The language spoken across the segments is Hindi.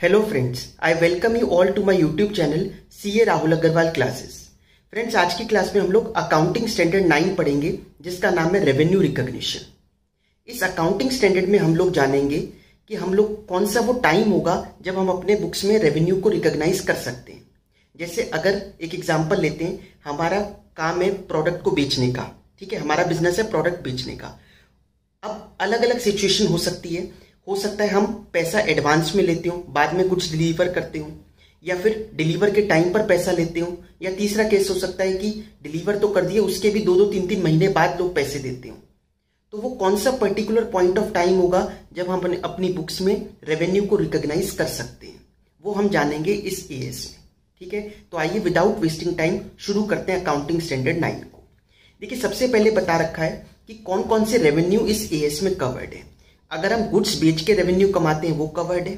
Hello friends, I welcome you all to my YouTube channel CA Rahul Agrawal classes. Friends, आज की क्लास में हम लोग अकाउंटिंग स्टैंडर्ड 9 पढ़ेंगे जिसका नाम है रेवेन्यू रिकॉग्निशन। इस अकाउंटिंग स्टैंडर्ड में हम लोग जानेंगे कि हम लोग कौन सा वो टाइम होगा जब हम अपने बुक्स में रेवेन्यू को रिकॉग्नाइज कर सकते हैं। जैसे अगर एक एग्जाम्पल लेते हैं, हमारा काम है प्रोडक्ट को बेचने का, ठीक है, हमारा बिजनेस है प्रोडक्ट बेचने का। अब अलग अलग सिचुएशन हो सकती है, हो सकता है हम पैसा एडवांस में लेते हो, बाद में कुछ डिलीवर करते हो, या फिर डिलीवर के टाइम पर पैसा लेते हो, या तीसरा केस हो सकता है कि डिलीवर तो कर दिए उसके भी 2-3 महीने बाद लोग पैसे देते हो। तो वो कौन सा पर्टिकुलर पॉइंट ऑफ टाइम होगा जब हम अपनी बुक्स में रेवेन्यू को रिकॉग्नाइज कर सकते हैं, वो हम जानेंगे इस एएस में। ठीक है, तो आइए विदाउट वेस्टिंग टाइम शुरू करते हैं अकाउंटिंग स्टैंडर्ड 9 को। देखिए, सबसे पहले बता रखा है कि कौन कौन से रेवेन्यू इस एएस में कवर्ड है। अगर हम गुड्स बेच के रेवेन्यू कमाते हैं वो कवर्ड है।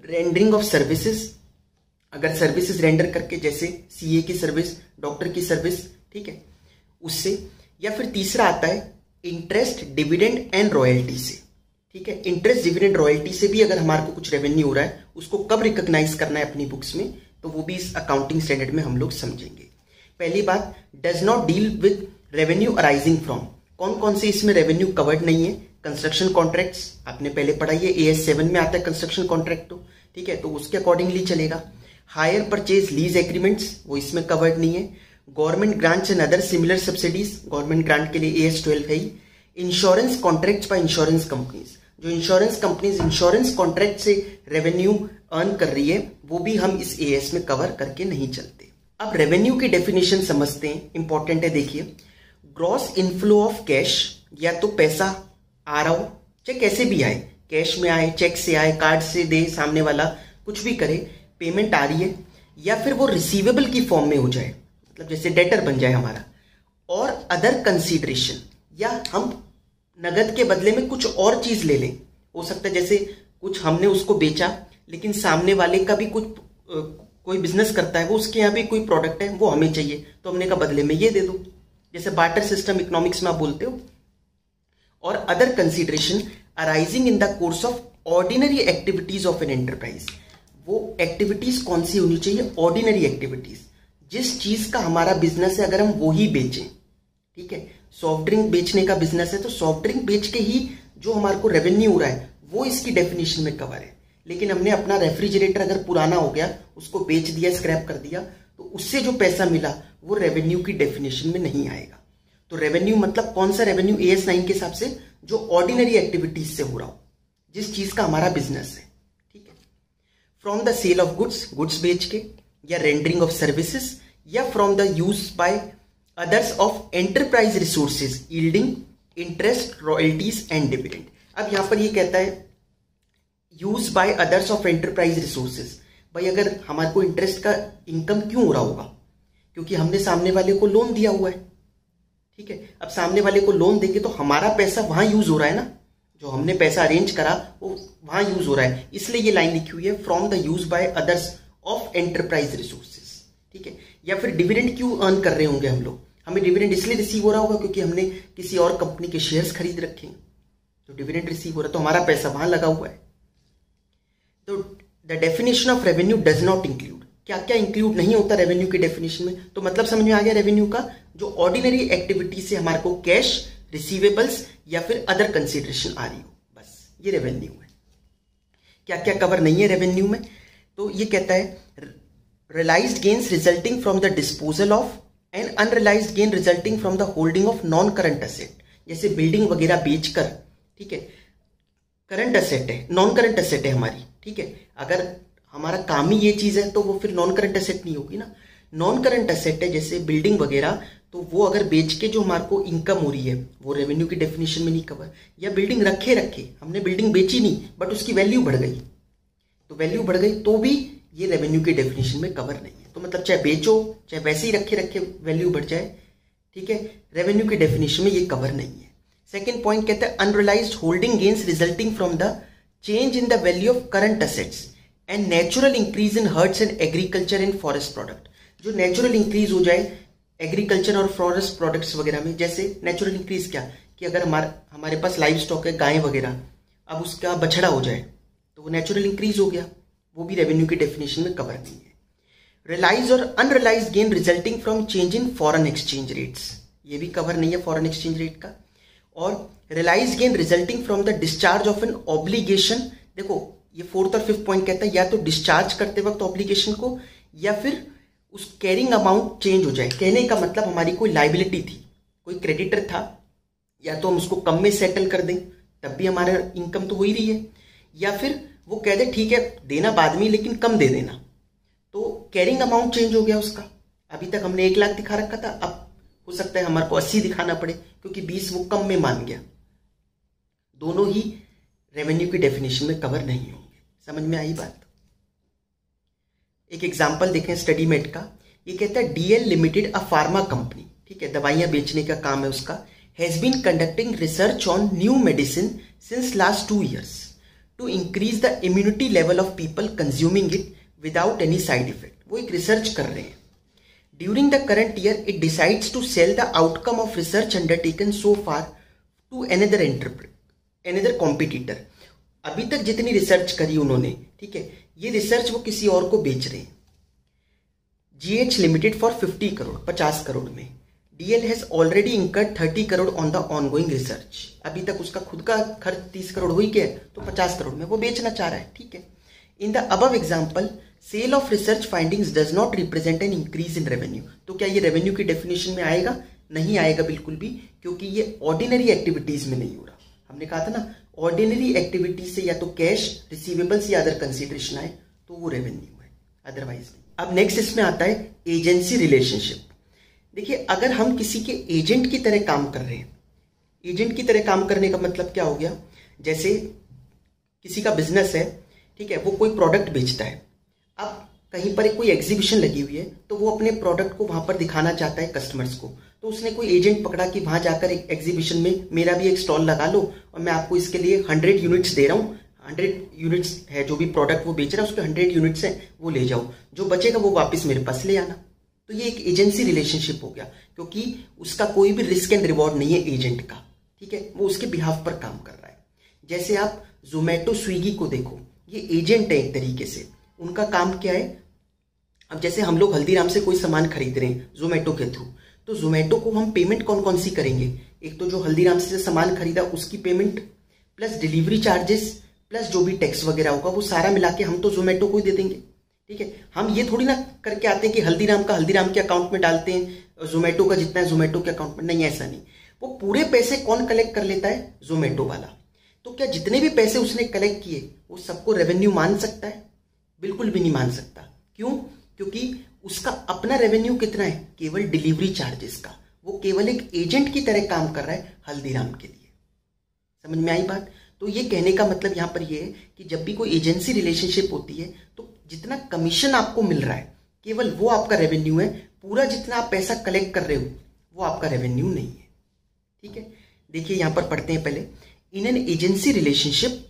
रेंडरिंग ऑफ सर्विसेज, अगर सर्विसेज रेंडर करके, जैसे सीए की सर्विस, डॉक्टर की सर्विस, ठीक है, उससे। या फिर तीसरा आता है इंटरेस्ट, डिविडेंड एंड रॉयल्टी से। ठीक है, इंटरेस्ट, डिविडेंड, रॉयल्टी से भी अगर हमारे को कुछ रेवेन्यू हो रहा है, उसको कब रिकॉग्नाइज करना है अपनी बुक्स में, तो वो भी इस अकाउंटिंग स्टैंडर्ड में हम लोग समझेंगे। पहली बात, does not deal with revenue arising from. कौन कौन से इसमें रेवेन्यू कवर्ड नहीं है। कंस्ट्रक्शन कॉन्ट्रैक्ट्स आपने पहले पढ़ा है, एएस 7 में आता है कंस्ट्रक्शन कॉन्ट्रैक्ट, तो ठीक है, तो उसके अकॉर्डिंगली चलेगा। हायर परचेज लीज एग्रीमेंट्स, वो इसमें कवर्ड नहीं है। Government grants and other similar subsidies, government grant के लिए एएस 12 है ही। Insurance contracts by insurance companies, जो इंश्योरेंस कंपनीज इंश्योरेंस कॉन्ट्रैक्ट से रेवेन्यू अर्न कर रही है, वो भी हम इस एएस में कवर करके नहीं चलते। अब रेवेन्यू की डेफिनेशन समझते हैं, इंपॉर्टेंट है। देखिए, ग्रॉस इनफ्लो ऑफ कैश, या तो पैसा आ रहा हो, चाहे कैसे भी आए, कैश में आए, चेक से आए, कार्ड से दे सामने वाला, कुछ भी करे, पेमेंट आ रही है, या फिर वो रिसीवेबल की फॉर्म में हो जाए, मतलब जैसे डेटर बन जाए हमारा, और अदर कंसीडरेशन, या हम नगद के बदले में कुछ और चीज ले लें। हो सकता है जैसे कुछ हमने उसको बेचा, लेकिन सामने वाले का भी कुछ कोई बिजनेस करता है, वो उसके यहाँ भी कोई प्रोडक्ट है, वो हमें चाहिए, तो हमने कहा बदले में ये दे दो, जैसे बार्टर सिस्टम इकोनॉमिक्स में आप बोलते हो। और other consideration arising in the course of ordinary activities of an enterprise. वो एक्टिविटीज कौन सी होनी चाहिए? ऑर्डिनरी एक्टिविटीज, जिस चीज का हमारा बिजनेस है अगर हम वो ही बेचें। ठीक है, सॉफ्ट ड्रिंक बेचने का बिजनेस है, तो सॉफ्ट ड्रिंक बेच के ही जो हमारे को रेवेन्यू हो रहा है वो इसकी डेफिनेशन में कवर है। लेकिन हमने अपना रेफ्रिजरेटर अगर पुराना हो गया, उसको बेच दिया, स्क्रैप कर दिया, तो उससे जो पैसा मिला वो रेवेन्यू की डेफिनेशन में नहीं आएगा। तो रेवेन्यू मतलब कौन सा रेवेन्यू? एएस 9 के हिसाब से जो ऑर्डिनरी एक्टिविटीज से हो रहा हो, जिस चीज का हमारा बिजनेस है। ठीक है, from the sale of goods, goods बेच के, या रेंडरिंग ऑफ सर्विसेज, या from the use by others of enterprise resources yielding interest, royalties and dividend. अब यहां पर ये कहता है use by others of enterprise resources. भाई, अगर हमारे को इंटरेस्ट का इनकम क्यों हो रहा होगा? क्योंकि हमने सामने वाले को लोन दिया हुआ है। ठीक है, अब सामने वाले को लोन देंगे तो हमारा पैसा वहां यूज हो रहा है ना, जो हमने पैसा अरेंज करा वो वहां यूज हो रहा है, इसलिए ये लाइन लिखी हुई है from the use by others of enterprise resources. ठीक है, या फिर डिविडेंड क्यों अर्न कर रहे होंगे हम लोग? हमें डिविडेंड इसलिए रिसीव हो रहा होगा क्योंकि हमने किसी और कंपनी के शेयर्स खरीद रखे हैं, तो डिविडेंड रिसीव हो रहा है, तो हमारा पैसा वहां लगा हुआ है। तो the definition of revenue does not include, क्या क्या इंक्लूड नहीं होता रेवेन्यू की डेफिनेशन में। तो मतलब समझ में आ गया रेवेन्यू का, जो ऑर्डिनरी एक्टिविटी से हमारे को कैश, रिसीवेबल्स या फिर अदर कंसीडरेशन आ रही हो, बस ये रेवेन्यू है। क्या क्या कवर नहीं है रेवेन्यू में? तो ये कहता है realised gains resulting from the disposal of and unrealised gain resulting from the holding of non current asset. जैसे बिल्डिंग वगैरह बेचकर, ठीक है, करंट असेट है, नॉन करंट असेट है हमारी। ठीक है, अगर हमारा काम ही ये चीज है तो वो फिर नॉन करंट एसेट नहीं होगी ना। नॉन करंट एसेट है जैसे बिल्डिंग वगैरह, तो वो अगर बेच के जो हमारे को इनकम हो रही है वो रेवेन्यू की डेफिनेशन में नहीं कवर। या बिल्डिंग रखे हमने बिल्डिंग बेची नहीं बट उसकी वैल्यू बढ़ गई, तो वैल्यू बढ़ गई तो भी ये रेवेन्यू की डेफिनेशन में कवर नहीं है। तो मतलब चाहे बेचो चाहे वैसे ही रखे वैल्यू बढ़ जाए, ठीक है, रेवेन्यू की डेफिनेशन में ये कवर नहीं है। सेकेंड पॉइंट कहता है unrealised holding gains resulting from the change in the value of current assets and natural increase in herds and agriculture and forest product. जो नेचुरल इंक्रीज हो जाए एग्रीकल्चर और फॉरेस्ट प्रोडक्ट्स वगैरह में, जैसे नेचुरल इंक्रीज क्या कि अगर हमारे पास लाइव स्टॉक है, गाय वगैरह, अब उसका बछड़ा हो जाए तो वो नेचुरल इंक्रीज हो गया, वो भी रेवेन्यू की डेफिनेशन में कवर नहीं है। रियलाइज और unrealise gain resulting from change in foreign exchange rates, ये भी कवर नहीं है फॉरेन एक्सचेंज रेट का। और realise gain resulting from the discharge of an obligation, देखो ये फोर्थ और फिफ्थ पॉइंट कहता है या तो डिस्चार्ज करते वक्त ऑब्लिगेशन को या फिर उस कैरिंग अमाउंट चेंज हो जाए। कहने का मतलब हमारी कोई लाइबिलिटी थी, कोई क्रेडिटर था, या तो हम उसको कम में सेटल कर दें तब भी हमारा इनकम तो हो ही रही है, या फिर वो कह दे ठीक है देना बाद में लेकिन कम दे देना, तो कैरिंग अमाउंट चेंज हो गया उसका। अभी तक हमने 1 लाख दिखा रखा था, अब हो सकता है हमारे को 80 दिखाना पड़े क्योंकि 20 वो कम में मान गया। दोनों ही रेवेन्यू की डेफिनेशन में कवर नहीं होंगे। समझ में आई बात? एक एग्जांपल देखें स्टडीमेट का। ये कहता है DL limited a pharma company, ठीक है, दवाइयां बेचने का काम है उसका, has been conducting research on new medicine since last 2 years to increase the immunity level of people consuming it without any side effect. वो एक रिसर्च कर रहे हैं। During the current year it decides to sell the outcome of research undertaken so far to another competitor. अभी तक जितनी रिसर्च करी उन्होंने, ठीक है, ये रिसर्च वो किसी और को बेच रहे हैं। GH limited for 50 crore, 50 crore में। DL has already incurred 30 crore on the ongoing research. अभी तक उसका खुद का खर्च 30 करोड़ हो ही गया, तो 50 करोड़ में वो बेचना चाह रहा है, ठीक है। In the above example sale of research findings does not represent an increase in revenue. तो क्या ये रेवेन्यू की डेफिनेशन में आएगा? नहीं आएगा बिल्कुल भी, क्योंकि ये ऑर्डिनरी एक्टिविटीज में नहीं हो रहा। हमने कहा था ना, ऑर्डिनरी एक्टिविटीज से या तो कैश, रिसीवेबल्स या अदर कंसिडरेशन आए तो वो रेवेन्यू है, अदरवाइज नहीं। अब नेक्स्ट इसमें आता है एजेंसी रिलेशनशिप। देखिए, अगर हम किसी के एजेंट की तरह काम कर रहे हैं, एजेंट की तरह काम करने का मतलब क्या हो गया, जैसे किसी का बिजनेस है, ठीक है, वो कोई प्रोडक्ट बेचता है। अब कहीं पर कोई एग्जीबिशन लगी हुई है तो वो अपने प्रोडक्ट को वहां पर दिखाना चाहता है कस्टमर्स को, तो उसने कोई एजेंट पकड़ा कि वहां जाकर एक एग्जीबिशन में मेरा भी एक स्टॉल लगा लो और मैं आपको इसके लिए 100 यूनिट्स दे रहा हूँ। 100 यूनिट्स है जो भी प्रोडक्ट वो बेच रहा है, उसके 100 यूनिट्स है, वो ले जाओ, जो बचेगा वो वापस मेरे पास ले आना। तो ये एक एजेंसी रिलेशनशिप हो गया, क्योंकि उसका कोई भी रिस्क एंड रिवॉर्ड नहीं है एजेंट का, ठीक है, वो उसके बिहाफ पर काम कर रहा है। जैसे आप जोमेटो, स्विगी को देखो, ये एजेंट है एक तरीके से। उनका काम क्या है, अब जैसे हम लोग हल्दीराम से कोई सामान खरीद रहे हैं जोमेटो के थ्रू, तो जोमेटो को हम पेमेंट कौन कौन सी करेंगे? एक तो जो हल्दीराम से सामान खरीदा उसकी payment, plus delivery charges, plus जो भी टैक्स वगैरह होगा वो सारा मिला के हम तो जोमेटो को ही दे देंगे, ठीक है। हम ये थोड़ी ना करके आते हैं कि हल्दीराम का हल्दीराम के अकाउंट में डालते हैं, जोमेटो का जितना है जोमेटो के अकाउंट में, नहीं, ऐसा नहीं। वो पूरे पैसे कौन कलेक्ट कर लेता है? जोमेटो वाला। तो क्या जितने भी पैसे उसने कलेक्ट किए वो सबको रेवेन्यू मान सकता है? बिल्कुल भी नहीं मान सकता। क्यों? क्योंकि उसका अपना रेवेन्यू कितना है? केवल डिलीवरी चार्जेस का। वो केवल एक एजेंट की तरह काम कर रहा है हल्दीराम के लिए। समझ में आई बात? तो ये कहने का मतलब यहां पर ये है कि जब भी कोई एजेंसी रिलेशनशिप होती है तो जितना कमीशन आपको मिल रहा है केवल वो आपका रेवेन्यू है, पूरा जितना आप पैसा कलेक्ट कर रहे हो वो आपका रेवेन्यू नहीं है, ठीक है। देखिए यहां पर पढ़ते हैं पहले। In an agency relationship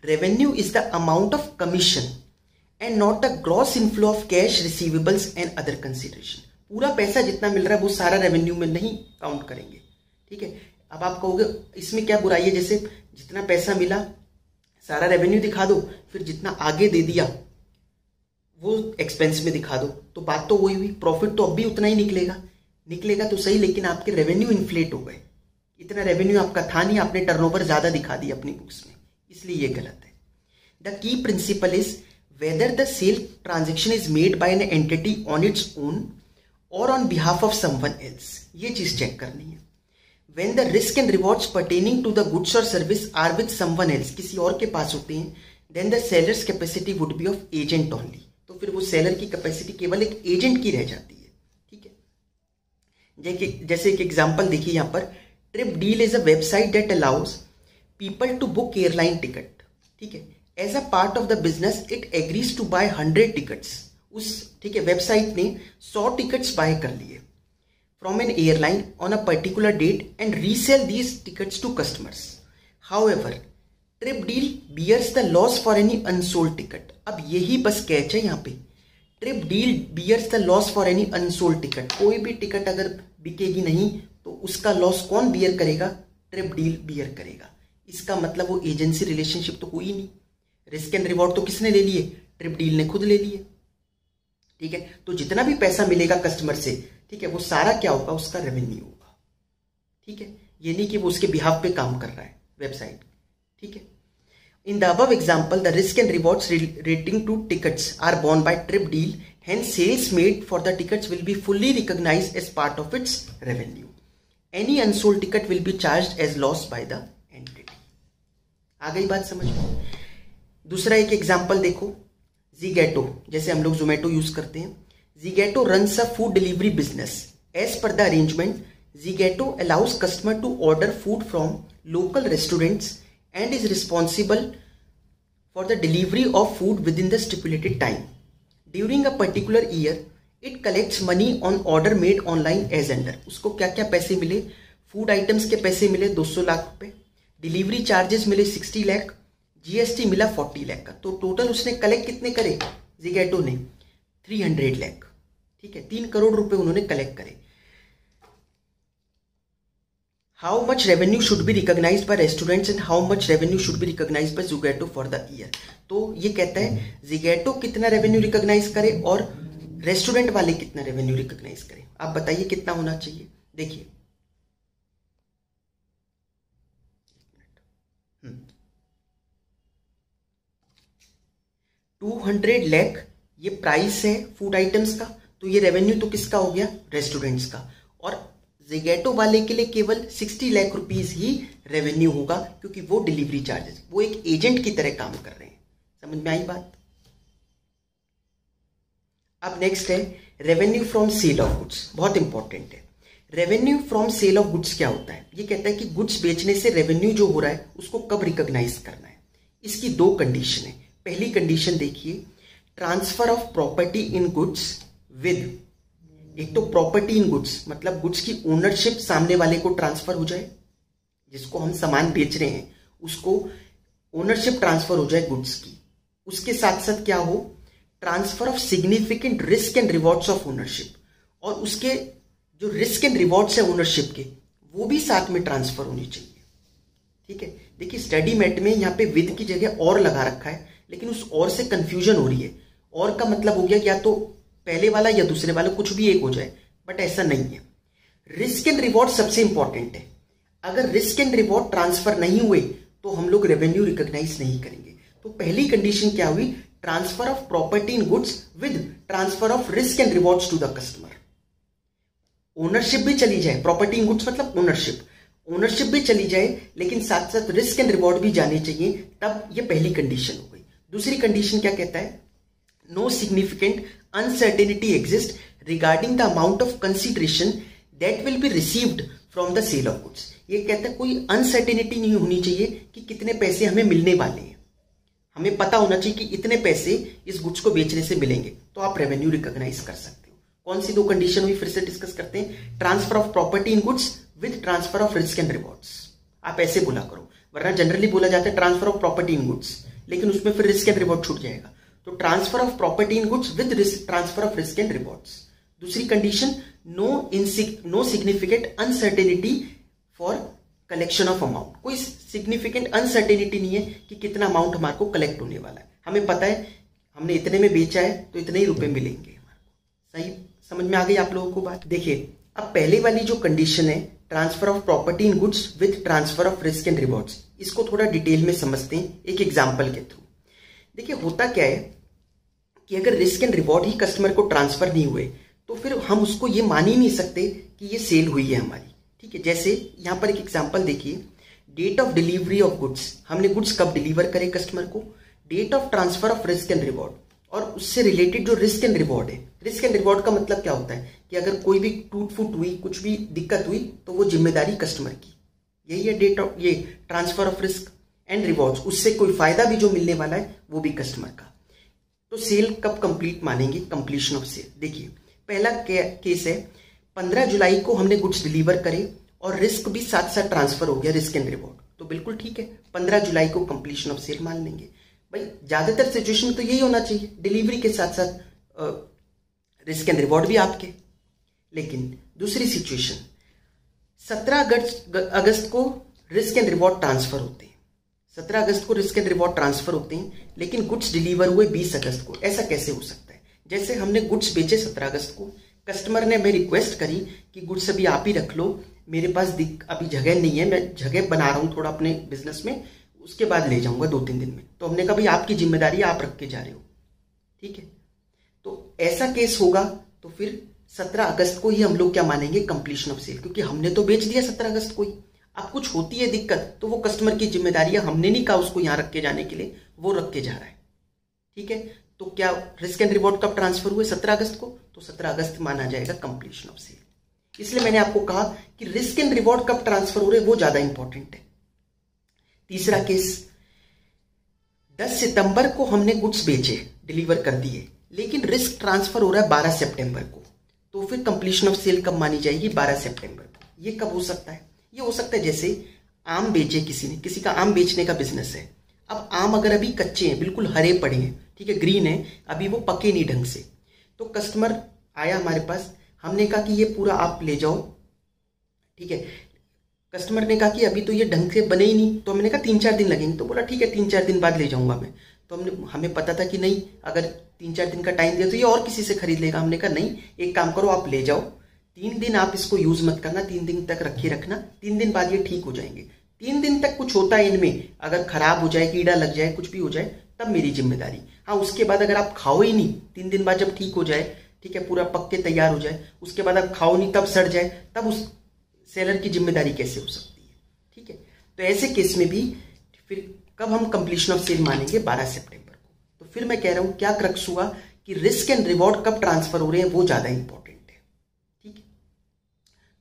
revenue is the amount of commission and not the gross inflow of cash, receivables and other consideration. पूरा पैसा जितना मिल रहा है वो सारा रेवेन्यू में नहीं काउंट करेंगे, ठीक है। अब आप कहोगे इसमें क्या बुराई है, जैसे जितना पैसा मिला सारा रेवेन्यू दिखा दो, फिर जितना आगे दे दिया वो एक्सपेंस में दिखा दो, तो बात तो वही हुई, प्रॉफिट तो अब भी उतना ही निकलेगा तो सही, लेकिन आपके रेवेन्यू इन्फ्लेट हो गए। इतना रेवेन्यू आपका था नहीं, आपने टर्नओवर ज्यादा दिखा दी अपनी बुक्स में, इसलिए ये गलत है। The key principle is whether the sale transaction is made by an entity on its own और on behalf of someone else. ये चीज चेक करनी है। When the risk and rewards pertaining to the goods or service are with someone else, किसी और के पास होते हैं, then the seller's capacity would be of agent only। तो फिर वो सेलर की कैपेसिटी केवल एक एजेंट की रह जाती है, ठीक है। जैसे एक एग्जांपल देखिए यहाँ पर, Trip Deal is a website that allows people to book airline ticket, ठीक है। As a part of the business it agrees to buy 100 tickets. उस, ठीक है, वेबसाइट ने 100 टिकट्स बाय कर लिए from an airline on a particular date and resell these tickets to customers. However, trip deal bears the loss for any unsold ticket. अब यही बस कैच है यहाँ पे, trip deal bears the loss for any unsold ticket। कोई भी टिकट अगर बिकेगी नहीं तो उसका लॉस कौन बियर करेगा? ट्रिप डील बियर करेगा। इसका मतलब वो एजेंसी रिलेशनशिप तो कोई नहीं, रिस्क एंड रिवॉर्ड तो किसने ले लिए? ट्रिप डील ने खुद ले लिए। ठीक है, तो जितना भी पैसा मिलेगा कस्टमर से, ठीक है, वो सारा क्या होगा, उसका रेवेन्यू होगा। ठीक है, ये नहीं कि वो उसके बिहाफ पे काम कर रहा है वेबसाइट। ठीक है, in the above example the risk and rewards relating to tickets are borne by trip deal, hence sales made for the tickets will be fully recognized as part of its revenue. Any unsold ticket will be charged as loss by the entity. आ गई बात समझ में? दूसरा एक एग्जाम्पल देखो, Zomato, जैसे हम लोग जोमेटो यूज करते हैं। Zomato runs a food delivery business. As per the arrangement, Zomato allows customer to order food from local restaurants and is responsible for the delivery of food within the stipulated time. During a particular year, it collects money on order made online as under. उसको क्या क्या पैसे मिले? फूड आइटम्स के पैसे मिले 200 लाख रुपए, डिलीवरी चार्जेस मिले 60 लाख, जीएसटी मिला 40 लाख का। तो टोटल उसने कलेक्ट कितने करे Zomato ने? 300 लाख। ठीक है, 3 करोड़ रुपए उन्होंने कलेक्ट करे। How much revenue should be recognised by restaurants and how much revenue should be recognised by Zomato for the year. तो ये कहता है Zomato कितना रेवेन्यू रिकॉग्नाइज करे और रेस्टोरेंट वाले कितना रेवेन्यू रिकॉग्नाइज करे। आप बताइए कितना होना चाहिए। देखिए 200 लाख ये प्राइस है फूड आइटम्स का, तो ये रेवेन्यू तो किसका हो गया? रेस्टोरेंट्स का। और Zomato वाले के लिए केवल 60 लाख रुपीस ही रेवेन्यू होगा, क्योंकि वो डिलीवरी चार्जेस, वो एक एजेंट की तरह काम कर रहे हैं। समझ में आई बात? अब नेक्स्ट है revenue from sale of goods, बहुत इंपॉर्टेंट है। Revenue from sale of goods क्या होता है? ये कहता है कि गुड्स बेचने से रेवेन्यू जो हो रहा है उसको कब रिकॉग्नाइज करना है। इसकी 2 कंडीशन है। पहली कंडीशन देखिए, transfer of property in goods with, एक तो प्रॉपर्टी इन गुड्स मतलब गुड्स की ओनरशिप सामने वाले को ट्रांसफर हो जाए, जिसको हम सामान बेच रहे हैं उसको ओनरशिप ट्रांसफर हो जाए गुड्स की। उसके साथ साथ क्या हो, transfer of significant risk and rewards of ownership, और उसके जो रिस्क एंड रिवॉर्ड्स है ओनरशिप के वो भी साथ में ट्रांसफर होनी चाहिए। ठीक है, देखिए स्टडी मेट में यहाँ पे विद की जगह और लगा रखा है, लेकिन उस और से कंफ्यूजन हो रही है। और का मतलब हो गया या तो पहले वाला या दूसरे वाला, कुछ भी एक हो जाए, बट ऐसा नहीं है। रिस्क एंड रिवॉर्ड सबसे इंपॉर्टेंट है। अगर रिस्क एंड रिवॉर्ड ट्रांसफर नहीं हुए तो हम लोग रेवेन्यू रिकॉग्नाइज नहीं करेंगे। तो पहली कंडीशन क्या हुई? Transfer of property in goods with transfer of risk and rewards to the customer. Ownership भी चली जाए, प्रॉपर्टी इन गुड्स मतलब ओनरशिप, ओनरशिप भी चली जाए लेकिन साथ साथ रिस्क एंड रिवॉर्ड भी जाने चाहिए, तब ये पहली कंडीशन हो गई। दूसरी कंडीशन क्या कहता है? No significant uncertainty exist regarding the amount of consideration that will be received from the sale of goods. ये कहता है कोई अनसर्टेनिटी नहीं होनी चाहिए कि कितने पैसे हमें मिलने वाले हैं। हमें पता होना चाहिए कि इतने पैसे इस गुड्स को बेचने से मिलेंगे, तो आप रेवेन्यू रिकॉग्नाइज कर सकते हो। कौन सी 2 कंडीशन हुई? फिर से डिस्कस करते हैं। Transfer of property in goods with transfer of risk and rewards. आप ऐसे बोला करो, वरना जनरली बोला जाता है transfer of property in goods, लेकिन उसमें फिर रिस्क एंड रिवॉर्ड छूट जाएगा। तो transfer of property in goods with transfer of risk and rewards. दूसरी condition, no significant uncertainty for collection of amount. कोई सिग्निफिकेंट अनसर्टेनिटी नहीं है कि कितना अमाउंट हमारे को कलेक्ट होने वाला है। हमें पता है हमने इतने में बेचा है तो इतने ही रुपए मिलेंगे हमारे को। सही समझ में आ गई आप लोगों को बात? देखिए अब पहले वाली जो कंडीशन है, transfer of property in goods with transfer of risk and rewards, इसको थोड़ा डिटेल में समझते हैं एक एग्जाम्पल के थ्रू। देखिए होता क्या है कि अगर risk and reward he customer को ट्रांसफर नहीं हुए तो फिर हम उसको ये मान ही नहीं सकते कि ये सेल हुई है हमारी। ठीक है, जैसे यहां पर एक एग्जांपल देखिए, date of delivery of goods, हमने गुड्स कब डिलीवर करे कस्टमर को, date of transfer of risk and reward, और उससे रिलेटेड जो रिस्क एंड रिवॉर्ड है। रिस्क एंड रिवॉर्ड का मतलब क्या होता है कि अगर कोई भी टूट फूट हुई, कुछ भी दिक्कत हुई, तो वो जिम्मेदारी कस्टमर की। यही है डेट ऑफ ये transfer of risk and rewards, उससे कोई फायदा भी जो मिलने वाला है वो भी कस्टमर का। तो सेल कब कंप्लीट मानेंगे? Completion of sale. देखिए पहला केस है 15 जुलाई को हमने गुड्स डिलीवर करे और रिस्क भी साथ साथ ट्रांसफर हो गया, रिस्क एंड रिवॉर्ड, तो बिल्कुल ठीक है, 15 जुलाई को कंप्लीशन ऑफ सेल मान लेंगे। भाई ज्यादातर सिचुएशन तो यही होना चाहिए, डिलीवरी के साथ साथ रिस्क एंड रिवॉर्ड भी आपके। लेकिन दूसरी सिचुएशन 17 अगस्त को रिस्क एंड रिवॉर्ड ट्रांसफर होते हैं। 17 अगस्त को रिस्क एंड रिवॉर्ड ट्रांसफर होते हैं, लेकिन गुड्स डिलीवर हुए 20 अगस्त को। ऐसा कैसे हो सकता है? जैसे हमने गुड्स बेचे 17 अगस्त को, कस्टमर ने हमें रिक्वेस्ट करी कि गुड्स अभी आप ही रख लो, मेरे पास अभी जगह नहीं है, मैं जगह बना रहा हूँ थोड़ा अपने बिजनेस में, उसके बाद ले जाऊंगा 2-3 दिन में। तो हमने कहा भाई आपकी जिम्मेदारी, आप रख के जा रहे हो, ठीक है। तो ऐसा केस होगा तो फिर 17 अगस्त को ही हम लोग क्या मानेंगे? कंप्लीशन ऑफ सेल, क्योंकि हमने तो बेच दिया 17 अगस्त को ही। अब कुछ होती है दिक्कत तो वो कस्टमर की जिम्मेदारी है, हमने नहीं कहा उसको यहां रख के जाने के लिए, वो रख के जा रहा है, ठीक है। तो क्या रिस्क एंड रिवॉर्ड कब ट्रांसफर हुए? 17 अगस्त को, तो 17 अगस्त माना जाएगा कंप्लीशन ऑफ सेल। इसलिए मैंने आपको कहा कि रिस्क एंड रिवॉर्ड कब ट्रांसफर हो रहे वो ज्यादा इंपॉर्टेंट है। तीसरा केस, 10 सितंबर को हमने गुड्स बेचे, डिलीवर कर दिए, लेकिन रिस्क ट्रांसफर हो रहा है 12 सितंबर को, तो फिर कंप्लीशन ऑफ सेल कब मानी जाएगी? 12 सितंबर को। ये कब हो सकता है? ये हो सकता है जैसे आम बेचे किसी ने, किसी का आम बेचने का बिजनेस है। अब आम अगर अभी कच्चे हैं, बिल्कुल हरे पड़े हैं, ठीक है, ग्रीन है, अभी वो पके नहीं ढंग से, तो कस्टमर आया हमारे पास, हमने कहा कि ये पूरा आप ले जाओ, ठीक है। कस्टमर ने कहा कि अभी तो ये ढंग से बने ही नहीं, तो हमने कहा 3-4 दिन लगेंगे, तो बोला ठीक है 3-4 दिन बाद ले जाऊंगा मैं। तो हमें पता था कि नहीं, अगर 3-4 दिन का टाइम दिया तो ये और किसी से खरीद लेगा। हमने कहा नहीं, एक काम करो, आप ले जाओ, 3 दिन आप इसको यूज मत करना, 3 दिन तक रखे रखना, 3 दिन बाद ये ठीक हो जाएंगे। 3 दिन तक कुछ होता है इनमें, अगर खराब हो जाए, कीड़ा लग जाए, कुछ भी हो जाए, तब मेरी जिम्मेदारी। हाँ, उसके बाद अगर आप खाओ ही नहीं, 3 दिन बाद जब ठीक हो जाए, ठीक है, पूरा पक के तैयार हो जाए, उसके बाद आप खाओ नहीं, तब सड़ जाए, तब उस सेलर की जिम्मेदारी कैसे हो सकती है, ठीक है। तो ऐसे केस में भी फिर कब हम कंप्लीशन ऑफ सेल मानेंगे? 12 सितंबर को। तो फिर मैं कह रहा हूं क्या क्रक्स हुआ कि रिस्क एंड रिवॉर्ड कब ट्रांसफर हो रहे हैं वो ज्यादा इंपॉर्टेंट है, ठीक है।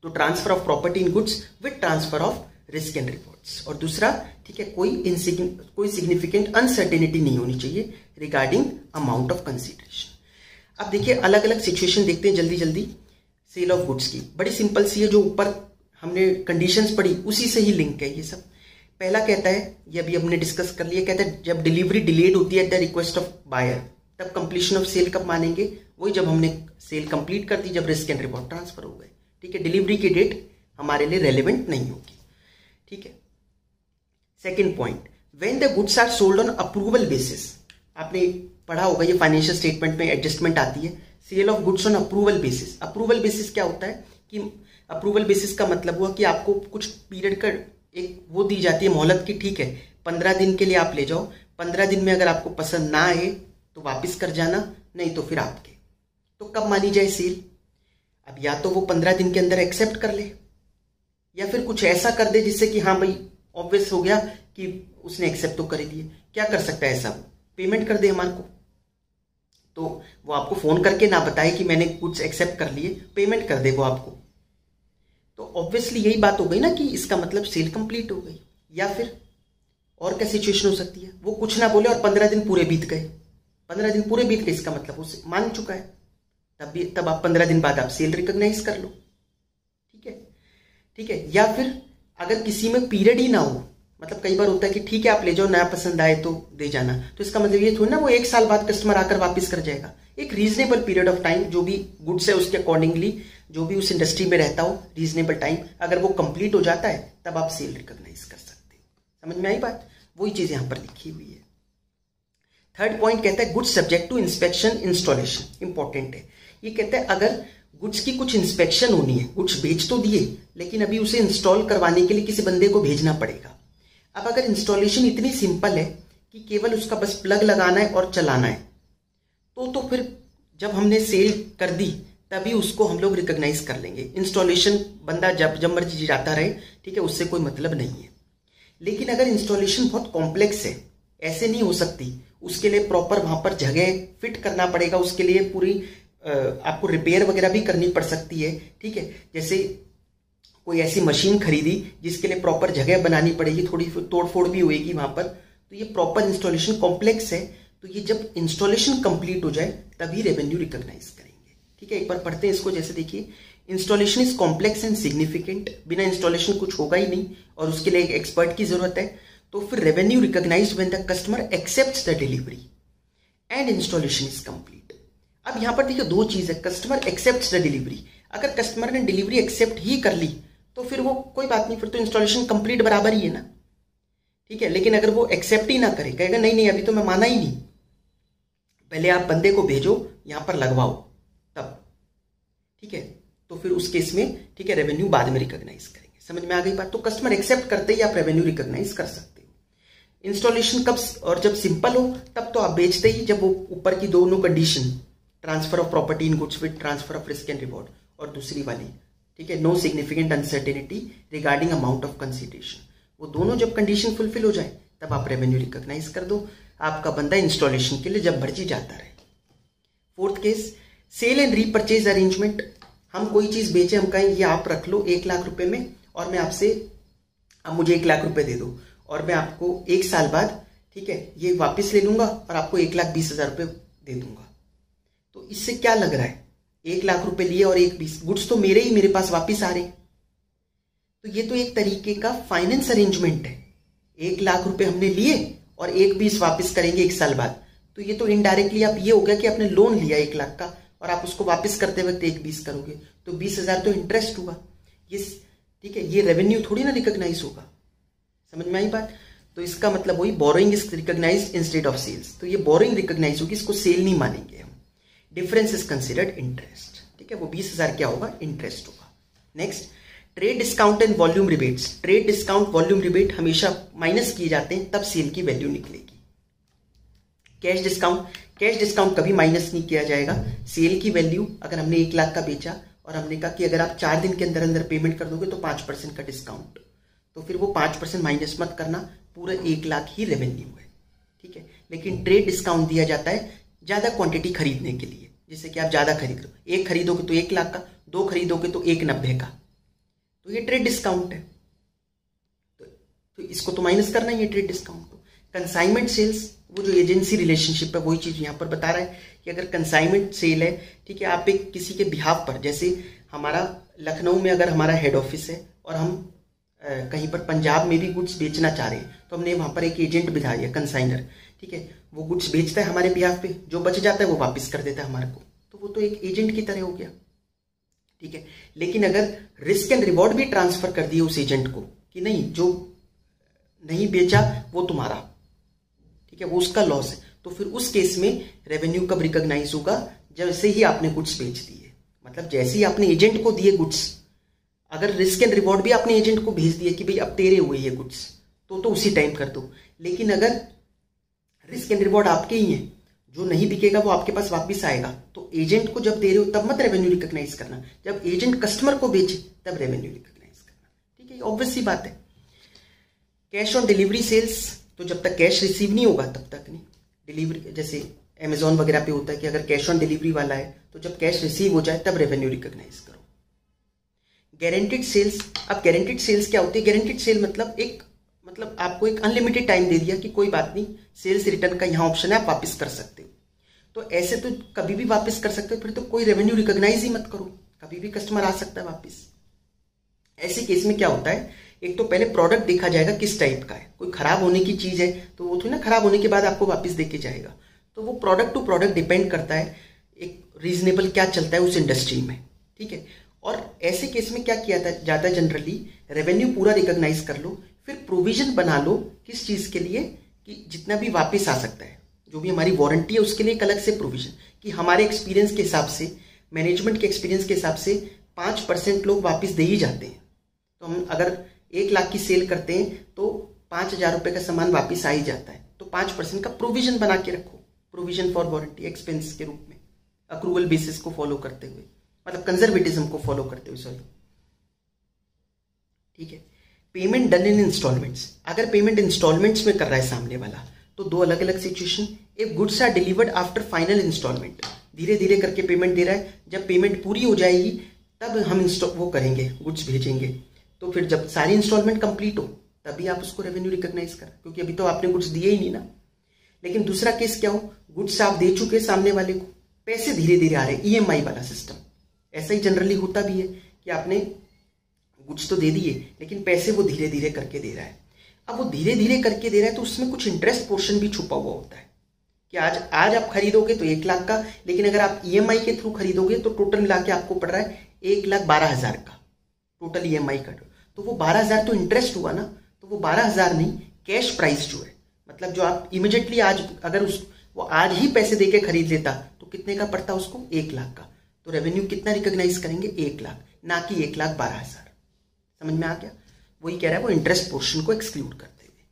तो transfer of property in goods with transfer of risk and rewards. और दूसरा, ठीक है, कोई सिग्निफिकेंट अनसर्टेनिटी नहीं होनी चाहिए रिगार्डिंग अमाउंट ऑफ कंसीडरेशन। अब देखिए अलग अलग सिचुएशन देखते हैं जल्दी जल्दी सेल ऑफ गुड्स की। बड़ी सिंपल सी है, जो ऊपर हमने कंडीशंस पढ़ी उसी से ही लिंक है ये सब। पहला कहता है, ये अभी हमने डिस्कस कर लिया, कहता है जब डिलीवरी डिलेड होती है at the request of buyer, तब कंप्लीशन ऑफ सेल कब मानेंगे? वही जब हमने सेल कंप्लीट कर दी, जब रिस्क एंड रिवॉर्ड ट्रांसफर हो गए, ठीक है। डिलीवरी की डेट हमारे लिए रेलेवेंट नहीं होगी, ठीक है। Second point, when the goods are sold on approval basis. आपने पढ़ा होगा, ये फाइनेंशियल स्टेटमेंट में एडजस्टमेंट आती है, sale of goods on approval basis. Approval basis क्या होता है कि अप्रूवल बेसिस का मतलब हुआ कि आपको कुछ पीरियड का एक वो दी जाती है मोहलत की, ठीक है, 15 दिन के लिए आप ले जाओ, 15 दिन में अगर आपको पसंद ना आए तो वापस कर जाना, नहीं तो फिर आपके। तो कब मानी जाए सेल? अब या तो वो 15 दिन के अंदर एक्सेप्ट कर ले, या फिर कुछ ऐसा कर दे जिससे कि हाँ भाई ऑब्वियस हो गया कि उसने एक्सेप्ट तो कर ही दिए। क्या कर सकता है ऐसा? पेमेंट कर दे हमारे को, तो वो आपको फोन करके ना बताए कि मैंने कुछ एक्सेप्ट कर लिए, पेमेंट कर दे वो आपको, तो ऑब्वियसली यही बात हो गई ना कि इसका मतलब सेल कंप्लीट हो गई। या फिर और क्या सिचुएशन हो सकती है, वो कुछ ना बोले और 15 दिन पूरे बीत गए, 15 दिन पूरे बीत गए, इसका मतलब वो मान चुका है, तब आप 15 दिन बाद आप सेल रिकॉग्नाइज कर लो, ठीक है, ठीक है। या फिर अगर किसी में पीरियड ही ना हो, मतलब कई बार होता है कि ठीक है आप ले जाओ, नया पसंद आए तो दे जाना, तो इसका मतलब ये थोड़ी ना वो 1 साल बाद कस्टमर आकर वापस कर जाएगा। एक रीजनेबल पीरियड ऑफ टाइम, जो भी गुड्स है उसके अकॉर्डिंगली, जो भी उस इंडस्ट्री में रहता हो, रीजनेबल टाइम, अगर वो कंप्लीट हो जाता है तब आप सेल रिकॉग्नाइज कर सकते हो। समझ में आई बात? वही चीज यहां पर लिखी हुई है। थर्ड पॉइंट कहता है goods subject to inspection installation. Important है, ये कहता है अगर गुड्स की कुछ इंस्पेक्शन होनी है, गुड्स बेच तो दिए लेकिन अभी उसे इंस्टॉल करवाने के लिए किसी बंदे को भेजना पड़ेगा। अब अगर इंस्टॉलेशन इतनी सिंपल है कि केवल उसका बस प्लग लगाना है और चलाना है, तो फिर जब हमने सेल कर दी तभी उसको हम लोग रिकॉग्नाइज कर लेंगे। इंस्टॉलेशन बंदा जब मर्जी जाता रहे, ठीक है, उससे कोई मतलब नहीं है। लेकिन अगर इंस्टॉलेशन बहुत कॉम्प्लेक्स है, ऐसे नहीं हो सकती, उसके लिए प्रॉपर वहां पर जगह फिट करना पड़ेगा, उसके लिए पूरी आपको रिपेयर वगैरह भी करनी पड़ सकती है, ठीक है। जैसे कोई ऐसी मशीन खरीदी जिसके लिए प्रॉपर जगह बनानी पड़ेगी, थोड़ी तोड़फोड़ भी होगी वहां पर, तो ये प्रॉपर इंस्टॉलेशन कॉम्प्लेक्स है। तो ये जब इंस्टॉलेशन कंप्लीट हो जाए तभी रेवेन्यू रिकॉग्नाइज करेंगे, ठीक है। एक बार पढ़ते हैं इसको, जैसे देखिए, installation is complex and significant. बिना इंस्टॉलेशन कुछ होगा ही नहीं और उसके लिए एक एक्सपर्ट की जरूरत है। तो फिर revenue recognised when the customer accepts the delivery and installation is complete. अब यहां पर देखिए दो चीज है, कस्टमर एक्सेप्ट्स द डिलीवरी। अगर कस्टमर ने डिलीवरी एक्सेप्ट ही कर ली तो फिर वो कोई बात नहीं, फिर तो इंस्टॉलेशन कंप्लीट बराबर ही है ना। ठीक है। लेकिन अगर वो एक्सेप्ट ही ना करे, कहेगा नहीं नहीं अभी तो मैं माना ही नहीं, पहले आप बंदे को भेजो यहाँ पर लगवाओ तब, ठीक है, तो फिर उस केस में ठीक है रेवेन्यू बाद में रिकॉग्नाइज करेंगे। समझ में आ गई बात। तो कस्टमर एक्सेप्ट करते ही आप रेवेन्यू रिकॉग्नाइज कर सकते हो। इंस्टॉलेशन कब और जब सिंपल हो तब तो आप बेचते ही, जब वो ऊपर की दोनों condition, transfer of property in goods with transfer of risk and reward, और दूसरी वाली ठीक है no significant uncertainty regarding amount of consideration, वो दोनों जब कंडीशन फुलफिल हो जाए तब आप रेवेन्यू रिकॉग्नाइज कर दो। आपका बंदा इंस्टॉलेशन के लिए जब मर्जी जाता रहे। Fourth case, sale and repurchase arrangement. हम कोई चीज बेचे, हम कहें ये आप रख लो 1 लाख रुपए में और मैं आपसे, अब मुझे 1 लाख रुपए दे दो और मैं आपको 1 साल बाद ठीक है ये वापस ले लूंगा और आपको 1,20,000 रुपए दे दूंगा। तो इससे क्या लग रहा है, 1 लाख रुपए लिए और 1,20, गुड्स तो मेरे ही मेरे पास वापिस आ रहे हैं। तो ये तो एक तरीके का फाइनेंस अरेंजमेंट है। 1 लाख रुपए हमने लिए और 1,20 वापस करेंगे 1 साल बाद। तो ये तो इनडायरेक्टली आप ये हो गया कि आपने लोन लिया 1 लाख का और आप उसको वापस करते वक्त 1,20 करोगे तो 20,000 तो इंटरेस्ट हुआ। ये ठीक है, ये रेवेन्यू थोड़ी ना रिकॉग्नाइज होगा। समझ में आई बात। तो इसका मतलब वही borrowing is recognise instead of sales. तो ये बोरोइंग रिकॉग्नाइज होगी, इसको सेल नहीं मानेंगे हम। Difference is considered interest. ठीक है, वो 20,000 क्या होगा, इंटरेस्ट होगा। Next, trade discount and volume rebates. Trade discount volume rebate हमेशा माइनस किए जाते हैं, तब सेल की वैल्यू निकलेगी। कैश डिस्काउंट कभी माइनस नहीं किया जाएगा। सेल की वैल्यू अगर हमने 1 लाख का बेचा और हमने कहा कि अगर आप 4 दिन के अंदर अंदर पेमेंट कर दोगे तो 5% का डिस्काउंट, तो फिर वो 5% माइनस मत करना, पूरा 1 लाख ही रेवेन्यू है। ठीक है, लेकिन ट्रेड डिस्काउंट दिया जाता है ज्यादा क्वांटिटी खरीदने के लिए, जैसे कि आप ज्यादा खरीद लो, 1 खरीदोगे तो 1 लाख का, 2 खरीदोगे तो 1,90 का, तो ये ट्रेड डिस्काउंट है। तो इसको तो माइनस करना ही है ट्रेड डिस्काउंट को। कंसाइनमेंट सेल्स, वो जो एजेंसी रिलेशनशिप है वही चीज यहां पर बता रहा है कि अगर कंसाइनमेंट सेल है, ठीक है, आप एक किसी के बिहाफ पर, जैसे हमारा लखनऊ में अगर हमारा हेड ऑफिस है और हम कहीं पर पंजाब में भी गुड्स बेचना चाह रहे हैं, तो हमने वहां पर एक एजेंट बिठा दिया, कंसाइनर। ठीक है, वो गुड्स बेचता है हमारे बिहाफ पे, जो बच जाता है वो वापस कर देता है हमारे को, तो वो तो एक एजेंट की तरह हो गया। ठीक है, लेकिन अगर रिस्क एंड रिवॉर्ड भी ट्रांसफर कर दिए उस एजेंट को कि नहीं, जो नहीं बेचा वो तुम्हारा, ठीक है, वो उसका लॉस है, तो फिर उस केस में रेवेन्यू कब रिकॉग्नाइज होगा, जैसे ही आपने गुड्स बेच दिए। मतलब जैसे ही आपने एजेंट को दिए गुड्स, अगर रिस्क एंड रिवॉर्ड भी आपने एजेंट को भेज दिया कि भाई अब तेरे हुए ये गुड्स, तो उसी टाइम कर दो। लेकिन अगर रिस्क एंड रिवॉर्ड आपके ही है, जो नहीं बिकेगा वो आपके पास वापस आएगा, तो एजेंट को जब दे रहे हो तब मत रेवेन्यू रिकॉग्नाइज करना, जब एजेंट कस्टमर को बेचे तब रेवेन्यू रिकॉग्नाइज करना। ठीक है, ऑब्वियस सी बात है। कैश ऑन डिलीवरी सेल्स, तो जब तक कैश रिसीव नहीं होगा तब तक नहीं। डिलीवरी जैसे अमेजॉन वगैरह पे होता है कि अगर कैश ऑन डिलीवरी वाला है तो जब कैश रिसीव हो जाए तब रेवेन्यू रिकॉग्नाइज करो। गारंटीड सेल्स, अब गारंटीड सेल्स क्या होती है? गारंटीड सेल मतलब आपको एक अनलिमिटेड टाइम दे दिया कि कोई बात नहीं, सेल्स रिटर्न का यहाँ ऑप्शन है, आप वापस कर सकते हो। तो ऐसे तो कभी भी वापस कर सकते हो, फिर तो कोई रेवेन्यू रिकॉग्नाइज ही मत करो, कभी भी कस्टमर आ सकता है वापस। ऐसे केस में क्या होता है, एक तो पहले प्रोडक्ट देखा जाएगा किस टाइप का है। कोई खराब होने की चीज है तो वो थोड़ी ना खराब होने के बाद आपको वापस देके जाएगा, तो वो प्रोडक्ट टू प्रोडक्ट डिपेंड करता है, एक रीजनेबल क्या चलता है उस इंडस्ट्री में। ठीक है, और ऐसे केस में क्या किया जाता है जनरली, रेवेन्यू पूरा रिकॉग्नाइज कर लो, फिर प्रोविजन बना लो किस चीज के लिए, कि जितना भी वापस आ सकता है, जो भी हमारी वारंटी है उसके लिए एक अलग से प्रोविजन, कि हमारे एक्सपीरियंस के हिसाब से, मैनेजमेंट के एक्सपीरियंस के हिसाब से 5% लोग वापस दे ही जाते हैं। तो हम अगर 1 लाख की सेल करते हैं तो 5,000 रुपए का सामान वापस आ ही जाता है, तो 5% का प्रोविजन बना के रखो, प्रोविजन फॉर वारंटी एक्सपेंस के रूप में, अक्रूवल बेसिस को फॉलो करते हुए, मतलब कंजर्वेटिज्म को फॉलो करते हुए, सॉरी। ठीक है, पेमेंट डन इन इंस्टॉलमेंट्स, अगर पेमेंट इंस्टॉलमेंट्स में कर रहा है सामने वाला, तो 2 अलग अलग situation. If goods are delivered after final instalment, धीरे धीरे करके पेमेंट दे रहा है, जब पेमेंट पूरी हो जाएगी तब हम वो करेंगे, गुड्स भेजेंगे, तो फिर जब सारी इंस्टॉलमेंट कंप्लीट हो तभी आप उसको रेवेन्यू रिकॉग्नाइज कर, क्योंकि अभी तो आपने गुड्स दिए ही नहीं ना। लेकिन दूसरा केस क्या हो, गुड्स आप दे चुके सामने वाले को, पैसे धीरे धीरे आ रहे, ईएमआई वाला सिस्टम। ऐसा ही जनरली होता भी है कि आपने गुड्स तो दे दिए लेकिन पैसे वो धीरे धीरे करके दे रहा है। अब वो धीरे धीरे करके दे रहा है तो उसमें कुछ इंटरेस्ट पोर्शन भी छुपा हुआ होता है कि आज आप खरीदोगे तो 1 लाख का, लेकिन अगर आप ईएमआई के थ्रू खरीदोगे तो टोटल मिला के आपको पड़ रहा है 1,12,000 का टोटल ईएमआई का, तो वो 12,000 तो इंटरेस्ट हुआ ना, तो वो 12,000 नहीं कैश प्राइस जो है, मतलब जो आप इमिडिएटली आज अगर वो आज ही पैसे देके खरीद लेता तो कितने का पड़ता उसको, 1 लाख का। तो रेवेन्यू कितना रिकॉग्नाइज करेंगे, 1 लाख, ना कि 1,12,000। समझ में आ गया? वही कह रहा है वो इंटरेस्ट पोर्शन को एक्सक्लूड करते हुए।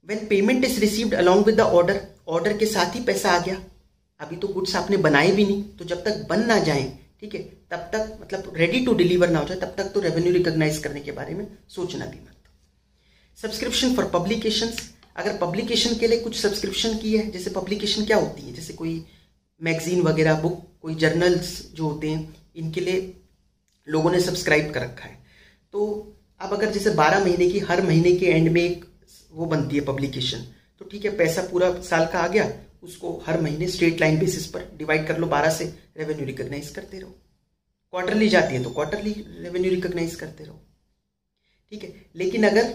When payment is received along with the order, order के साथ ही पैसा आ गया। अभी तो गुड्स आपने बनाए भी नहीं, तो जब तक बन ना जाए, ठीक है, तब तक मतलब रेडी टू डिलीवर ना हो जाए, तब तक तो रेवेन्यू रिकॉग्नाइज करने के बारे में सोचना भी मत। सब्सक्रिप्शन फॉर पब्लिकेशंस, अगर पब्लिकेशन के लिए कुछ सब्सक्रिप्शन की है, जैसे पब्लिकेशन क्या होती है, जैसे कोई मैगजीन वगैरह, बुक, कोई जर्नल्स जो होते हैं, इनके लिए लोगों ने सब्सक्राइब कर रखा है। तो अब अगर जैसे 12 महीने की हर महीने के एंड में एक वो बनती है पब्लिकेशन, तो ठीक है, पैसा पूरा साल का आ गया, उसको हर महीने स्ट्रेट लाइन बेसिस पर डिवाइड कर लो 12 से, रेवेन्यू रिकॉग्नाइज करते रहो। क्वार्टरली जाती है तो क्वार्टरली रेवेन्यू रिकॉग्नाइज करते रहो, ठीक है। लेकिन अगर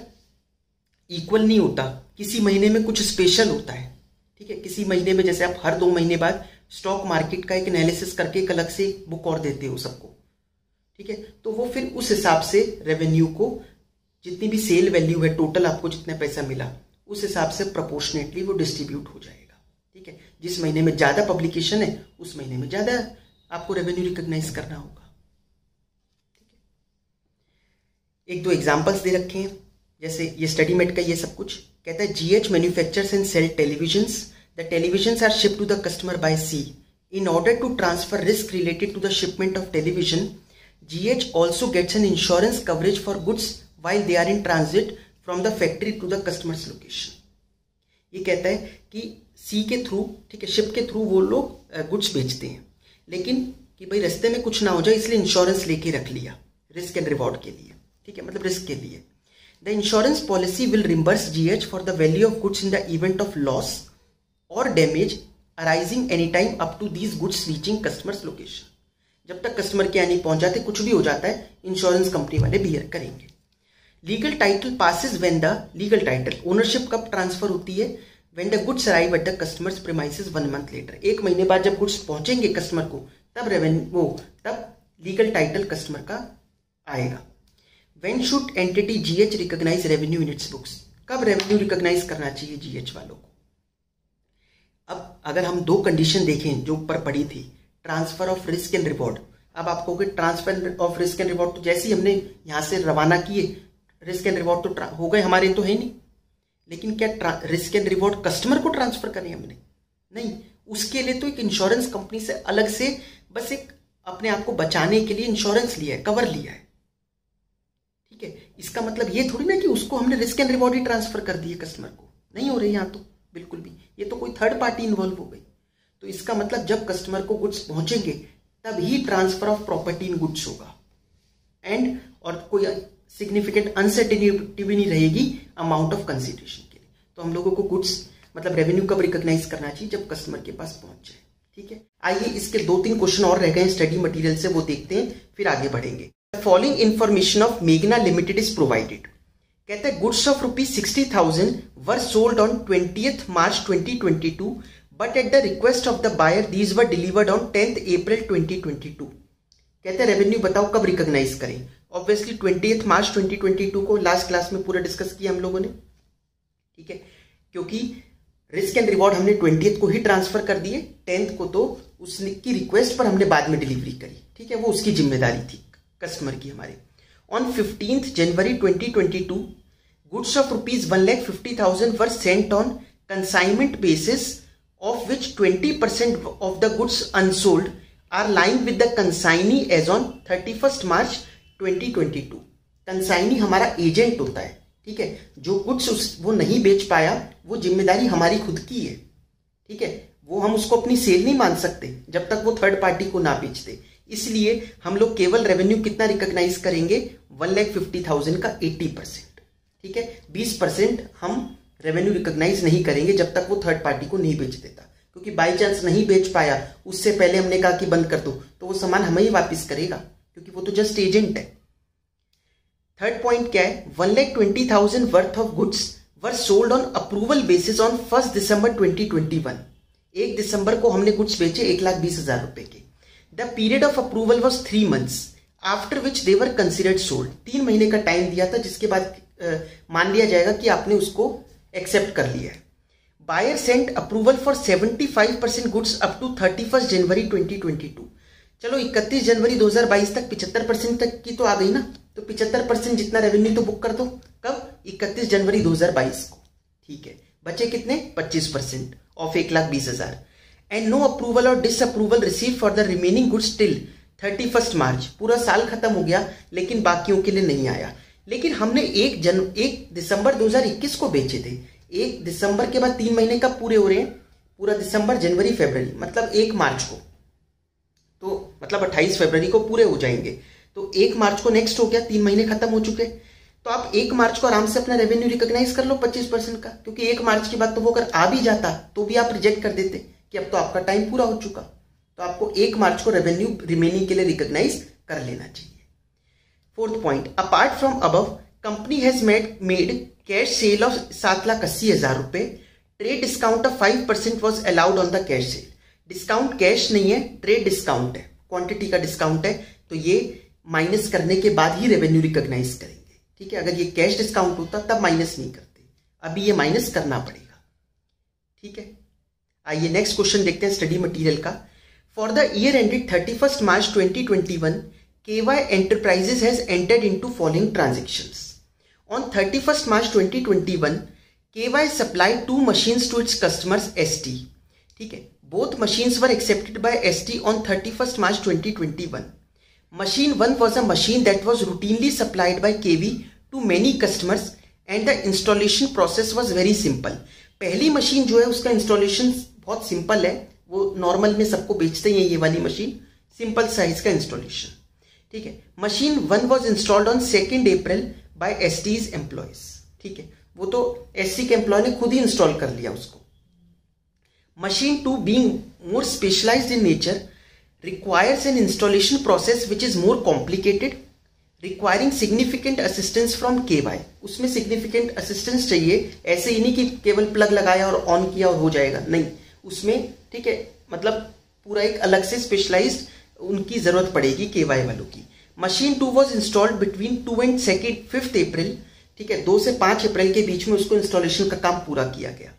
इक्वल नहीं होता, किसी महीने में कुछ स्पेशल होता है, ठीक है, किसी महीने में जैसे आप हर 2 महीने बाद स्टॉक मार्केट का एक एनालिसिस करके एक अलग से बुक और देते हो सबको, ठीक है, तो वो फिर उस हिसाब से रेवेन्यू को, जितनी भी सेल वैल्यू है टोटल, आपको जितना पैसा मिला उस हिसाब से प्रोपोर्शनेटली वो डिस्ट्रीब्यूट हो जाएगा, ठीक है। जिस महीने में ज्यादा पब्लिकेशन है उस महीने में ज्यादा आपको रेवेन्यू रिकॉग्नाइज करना होगा, ठीक है। 1-2 एग्जांपल्स दे रखे हैं, जैसे ये स्टडी मेट का ये सब कुछ कहता है, GH manufactures and sell televisions, the televisions are shipped to the customer by C. In order to transfer risk related to the shipment of television, GH also gets an insurance coverage for goods while they are in transit from the factory to the customer's location। ये कहता है कि सी के थ्रू, ठीक है, शिप के थ्रू वो लोग गुड्स बेचते हैं, लेकिन कि भाई रास्ते में कुछ ना हो जाए इसलिए इंश्योरेंस लेके रख लिया रिस्क एंड रिवॉर्ड के लिए, ठीक है, मतलब रिस्क के लिए। The insurance policy will reimburse GH for the value of goods in the event of loss और damage arising any time up to these goods reaching customer's location. जब तक कस्टमर के यहाँ नहीं पहुंच जाते, कुछ भी हो जाता है, इंश्योरेंस कंपनी वाले बियर करेंगे। Legal title passes when the, legal title ownership कब ट्रांसफर होती है, when the goods arrive at the customers premises 1 month later. 1 महीने बाद जब गुड्स पहुंचेंगे कस्टमर को, तब लीगल टाइटल कस्टमर का आएगा। When should entity GH recognise revenue in its books, कब रेवेन्यू रिकॉग्नाइज करना चाहिए GH वालों को। अब अगर हम 2 कंडीशन देखें जो ऊपर पड़ी थी, transfer of risk and reward. अब आप कहोगे transfer of risk and reward, तो जैसे ही हमने यहां से रवाना किए रिस्क एंड रिवॉर्ड तो हो गए हमारे, तो है नहीं। लेकिन क्या रिस्क एंड रिवॉर्ड कस्टमर को ट्रांसफर करें हमने? नहीं, उसके लिए तो एक इंश्योरेंस कंपनी से अलग से बस एक अपने आप को बचाने के लिए इंश्योरेंस लिया है, कवर लिया है, ठीक है। इसका मतलब ये थोड़ी ना कि उसको हमने risk and reward he transfer कर दिए कस्टमर को, नहीं हो रही यहां तो बिल्कुल भी, ये तो कोई थर्ड पार्टी इन्वॉल्व हो गई। तो इसका मतलब जब कस्टमर को गुड्स पहुंचेंगे तब ही transfer of property in goods होगा, एंड और कोई सिग्निफिकेंट अनसर्टेनिटी भी नहीं रहेगी अमाउंट ऑफ कंसिडरेशन के लिए। तो हम लोगों को गुड्स मतलब रेवेन्यू कब रिकॉग्नाइज करना चाहिए, जब कस्टमर के पास पहुंच जाए, ठीक है। आइए इसके 2-3 क्वेश्चन और रह गए स्टडी मटेरियल से, वो देखते हैं, फिर आगे बढ़ेंगे। फॉलोइंग इंफॉर्मेशन ऑफ मेघना लिमिटेड इज प्रोवाइडेड। कहता है goods of ₹60,000 were sold on 20th March 2022, but at the request of the buyer these were delivered on 10th April 2022। कहते हैं रेवेन्यू बताओ कब रिकॉग्नाइज करें। ऑब्वियसली 20th March 2022 को लास्ट क्लास में पूरा डिस्कस किया हम लोगों ने, ठीक है, क्योंकि रिस्क एंड रिवॉर्ड हमने 20th को ही ट्रांसफर कर दिए, 10th को तो उसकी रिक्वेस्ट पर हमने बाद में डिलीवरी करी, ठीक है, वो उसकी जिम्मेदारी थी कस्टमर की हमारे। On 15th January 2022 goods of ₹1,50,000 were sent on consignment basis, of which 20% of the goods unsold are lying with the consignee as on 31st March 2022। Consignee हमारा एजेंट होता है, ठीक है, जो गुड्स वो नहीं बेच पाया वो जिम्मेदारी हमारी खुद की है, ठीक है, वो हम उसको अपनी सेल नहीं मान सकते जब तक वो थर्ड पार्टी को ना बेचते। इसलिए हम लोग केवल रेवेन्यू कितना रिकॉग्नाइज करेंगे, 1,50,000 का 80%, ठीक है, 20% हम रेवेन्यू रिकॉग्नाइज नहीं करेंगे जब तक वो थर्ड पार्टी को नहीं बेच देता, क्योंकि बाई चांस नहीं बेच पाया, उससे पहले हमने कहा कि बंद कर दो, तो वो सामान हमें ही वापस करेगा, क्योंकि वो तो जस्ट एजेंट है। थर्ड पॉइंट क्या है, 1,20,000 worth of goods were sold on approval basis on 1 December 2021। 1 दिसंबर को हमने गुड्स बेचे 1,20,000 रुपए के। The period of approval was 3 months after which they were considered sold. 3 महीने का टाइम दिया था जिसके बाद मान लिया जाएगा कि आपने उसको एक्सेप्ट कर लिया है। Buyer sent approval for 75% goods up to 31 January 2022। चलो 31 जनवरी 2022 तक 75% तक की तो आ गई ना, तो 75% जितना रेवेन्यू तो बुक कर दो। कब? 31 जनवरी 2022 को। ठीक है, बचे कितने? 25% ऑफ 1,20,000। एंड नो अप्रूवल और disapproval receive for the remaining goods till 31 मार्च। पूरा साल खत्म हो गया लेकिन बाकियों के लिए नहीं आया। लेकिन हमने 1 दिसंबर 2021 को बेचे थे। 1 दिसंबर के बाद 3 महीने कब पूरे हो रहे हैं? पूरा दिसंबर, जनवरी, फरवरी, मतलब 1 मार्च को, तो मतलब 28 फरवरी को पूरे हो जाएंगे। तो 1 मार्च को नेक्स्ट हो गया, 3 महीने खत्म हो चुके। तो आप 1 मार्च को आराम से अपना रेवेन्यू रिकॉग्नाइज कर लो 25% का, क्योंकि 1 मार्च के बाद तो वो अगर आ भी जाता तो भी आप रिजेक्ट कर देते कि अब तो आपका टाइम पूरा हो चुका। तो आपको 1 मार्च को रेवेन्यू रिमेनिंग के लिए रिकॉग्नाइज कर लेना चाहिए। 4th point, apart from above company has made cash cell of 7,80,000 रुपए। Trade discount of 5% was allowed on the cash cell. Discount cash नहीं है, ट्रेड डिस्काउंट है, क्वांटिटी का डिस्काउंट है, तो ये माइनस करने के बाद ही रेवेन्यू रिकॉग्नाइज करेंगे। ठीक है, अगर ये कैश डिस्काउंट होता तब माइनस नहीं करते, अभी ये माइनस करना पड़ेगा। ठीक है, आइए नेक्स्ट क्वेश्चन देखते हैं स्टडी मटेरियल का। For the year ended 31 March 2021, KY Enterprises has entered into following transactions. On 31st March 2021, KY supplied 2 machines to its customers ST. ठीक है, both machines were accepted by ST on 31st March 2021. Machine 1 was a machine that was routinely supplied by KV to many customers and the installation process was very simple. पहली मशीन जो है उसका इंस्टॉलेशन बहुत सिंपल है, वो नॉर्मल में सबको बेचते हैं ये वाली मशीन, सिंपल साइज का इंस्टॉलेशन। ठीक है, machine 1 was installed on 2 April by ST's employees. ठीक है, वो तो ST के एम्प्लॉय ने खुद ही इंस्टॉल कर लिया उसको। Machine 2 being more specialised in nature requires an installation process which is more complicated, requiring significant assistance from KY. उसमें significant assistance चाहिए, ऐसे ही नहीं कि केवल प्लग लगाया और ऑन किया और हो जाएगा, नहीं, उसमें ठीक है मतलब पूरा एक अलग से स्पेशलाइज्ड उनकी जरूरत पड़ेगी KY वालों की। Machine 2 was installed between 2 and 5 अप्रैल। ठीक है, 2 से 5 अप्रैल के बीच में उसको इंस्टॉलेशन का काम पूरा किया गया।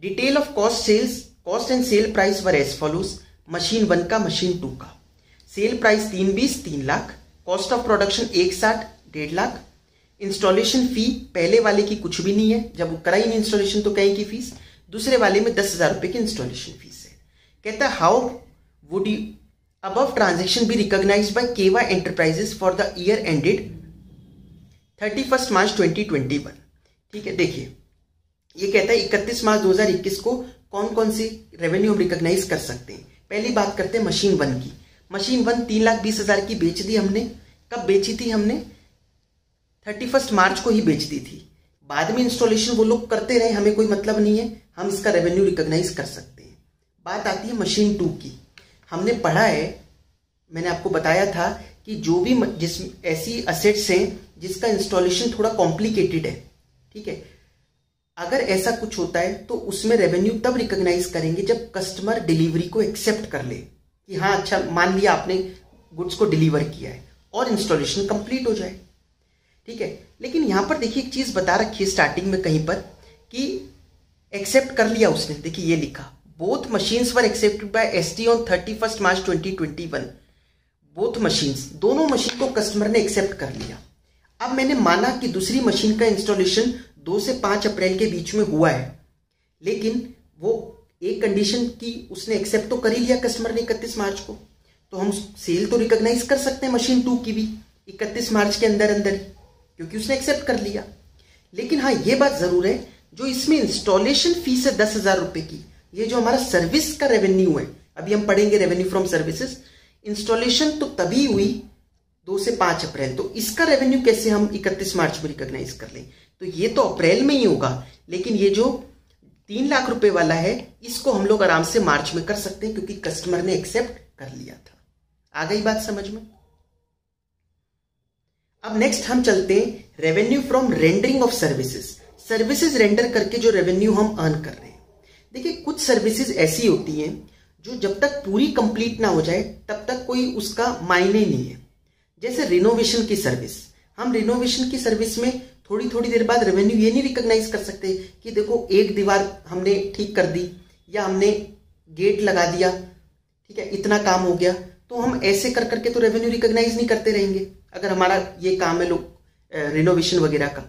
Detail of cost and sale price were as follows. Machine 1 का, मशीन 2 का। Sale price 320 3 lakh, cost of production 160 1.5 lakh. Installation fee पहले वाले की कुछ भी नहीं है, जब वो कराई नहीं इंस्टॉलेशन तो कहीं की फीस, दूसरे वाले में 10,000 रुपए की इंस्टॉलेशन फीस है। कहता है how would you above transaction be recognised by KY enterprises for the year ended 31 March 2021। ठीक है, देखिए ये कहता है 31 मार्च 2021 को कौन कौन सी रेवेन्यू हम रिकॉग्नाइज कर सकते हैं। पहली बात करते हैं मशीन 1 की। मशीन 1 3,20,000 की बेच दी हमने। कब बेची थी हमने? 31 मार्च को ही बेच दी थी। बाद में इंस्टॉलेशन वो लोग करते रहे, हमें कोई मतलब नहीं है, हम इसका रेवेन्यू रिकॉग्नाइज कर सकते हैं। बात आती है मशीन 2 की। हमने पढ़ा है, मैंने आपको बताया था कि जो भी जिस ऐसी असेट्स हैं जिसका इंस्टॉलेशन थोड़ा कॉम्प्लिकेटेड है, ठीक है, अगर ऐसा कुछ होता है तो उसमें रेवेन्यू तब रिकॉग्नाइज करेंगे जब कस्टमर डिलीवरी को एक्सेप्ट कर ले कि हाँ अच्छा मान लिया आपने गुड्स को डिलीवर किया है और इंस्टॉलेशन कंप्लीट हो जाए। ठीक है, लेकिन यहां पर देखिए एक चीज बता रखी है स्टार्टिंग में कहीं पर कि एक्सेप्ट कर लिया उसने। देखिए ये लिखा, both machines were accepted by ST on 31 March 2021। Both machines, दोनों मशीन को कस्टमर ने एक्सेप्ट कर लिया। अब मैंने माना कि दूसरी मशीन का इंस्टॉलेशन 2 से 5 अप्रैल के बीच में हुआ है, लेकिन वो एक कंडीशन की उसने एक्सेप्ट तो कर ही लिया कस्टमर ने 31 मार्च को, तो हम सेल तो रिकॉग्नाइज कर सकते हैं मशीन 2 की भी 31 मार्च के अंदर अंदर, क्योंकि उसने एक्सेप्ट कर लिया। लेकिन हाँ ये बात जरूर है, जो इसमें इंस्टॉलेशन फीस है 10,000 रुपए की, ये जो हमारा सर्विस का रेवेन्यू है, अभी हम पढ़ेंगे रेवेन्यू फ्रॉम सर्विसेज, इंस्टॉलेशन तो तभी हुई 2 से 5 अप्रैल, तो इसका रेवेन्यू कैसे हम 31 मार्च में रिकॉग्नाइज कर लें? तो ये तो अप्रैल में ही होगा, लेकिन ये जो 3 लाख रुपए वाला है इसको हम लोग आराम से मार्च में कर सकते हैं, क्योंकि कस्टमर ने एक्सेप्ट कर लिया था। आ गई बात समझ में? अब नेक्स्ट हम चलते हैं revenue from rendering of services. Services render करके जो रेवेन्यू हम अर्न कर रहे हैं। देखिए कुछ सर्विसेज ऐसी होती हैं जो जब तक पूरी कंप्लीट ना हो जाए तब तक कोई उसका मायने नहीं है। जैसे रिनोवेशन की सर्विस, हम रिनोवेशन की सर्विस में थोड़ी थोड़ी देर बाद रेवेन्यू ये नहीं रिकॉग्नाइज कर सकते कि देखो एक दीवार हमने ठीक कर दी या हमने गेट लगा दिया, ठीक है, इतना काम हो गया, तो हम ऐसे कर करके तो रेवेन्यू रिकॉग्नाइज नहीं करते रहेंगे अगर हमारा ये काम है लोग रिनोवेशन वगैरह का,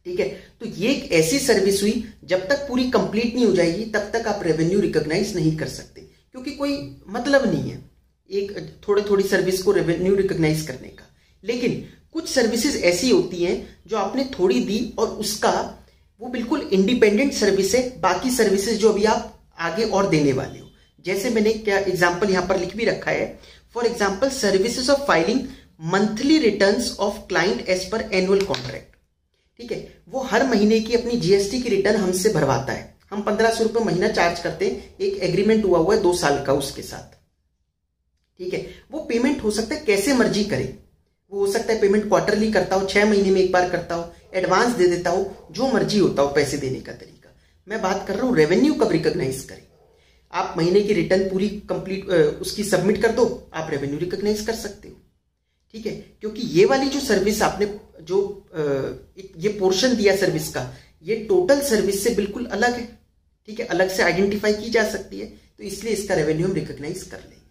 ठीक है। तो ये एक ऐसी सर्विस हुई जब तक पूरी कंप्लीट नहीं हो जाएगी तब तक आप रेवेन्यू रिकॉग्नाइज नहीं कर सकते, क्योंकि कोई मतलब नहीं है एक थोड़ी थोड़ी सर्विस को रेवेन्यू रिकॉग्नाइज करने का। लेकिन कुछ सर्विसेज ऐसी होती हैं जो आपने थोड़ी दी और उसका वो बिल्कुल इंडिपेंडेंट सर्विस है बाकी सर्विसेज जो अभी आप आगे और देने वाले हो। जैसे मैंने क्या एग्जांपल यहां पर लिख भी रखा है, for example services of filing monthly returns of client as per annual contract, ठीक है। वो हर महीने की अपनी जीएसटी की रिटर्न हमसे भरवाता है, हम 1500 रुपये महीना चार्ज करते हैं, एक एग्रीमेंट हुआ हुआ है 2 साल का उसके साथ, ठीक है। वो पेमेंट हो सकता है कैसे मर्जी करे, वो हो सकता है पेमेंट क्वार्टरली करता हो, 6 महीने में एक बार करता हो, एडवांस दे देता हो, जो मर्जी होता हो पैसे देने का तरीका। मैं बात कर रहा हूं रेवेन्यू कब रिकॉग्नाइज करें। आप महीने की रिटर्न पूरी कंप्लीट उसकी सबमिट कर दो, आप रेवेन्यू रिकॉग्नाइज कर सकते हो, ठीक है। क्योंकि ये वाली जो सर्विस आपने जो ये पोर्शन दिया सर्विस का, ये टोटल सर्विस से बिल्कुल अलग है, ठीक है, अलग से आइडेंटिफाई की जा सकती है, तो इसलिए इसका रेवेन्यू हम रिकॉग्नाइज कर लेंगे।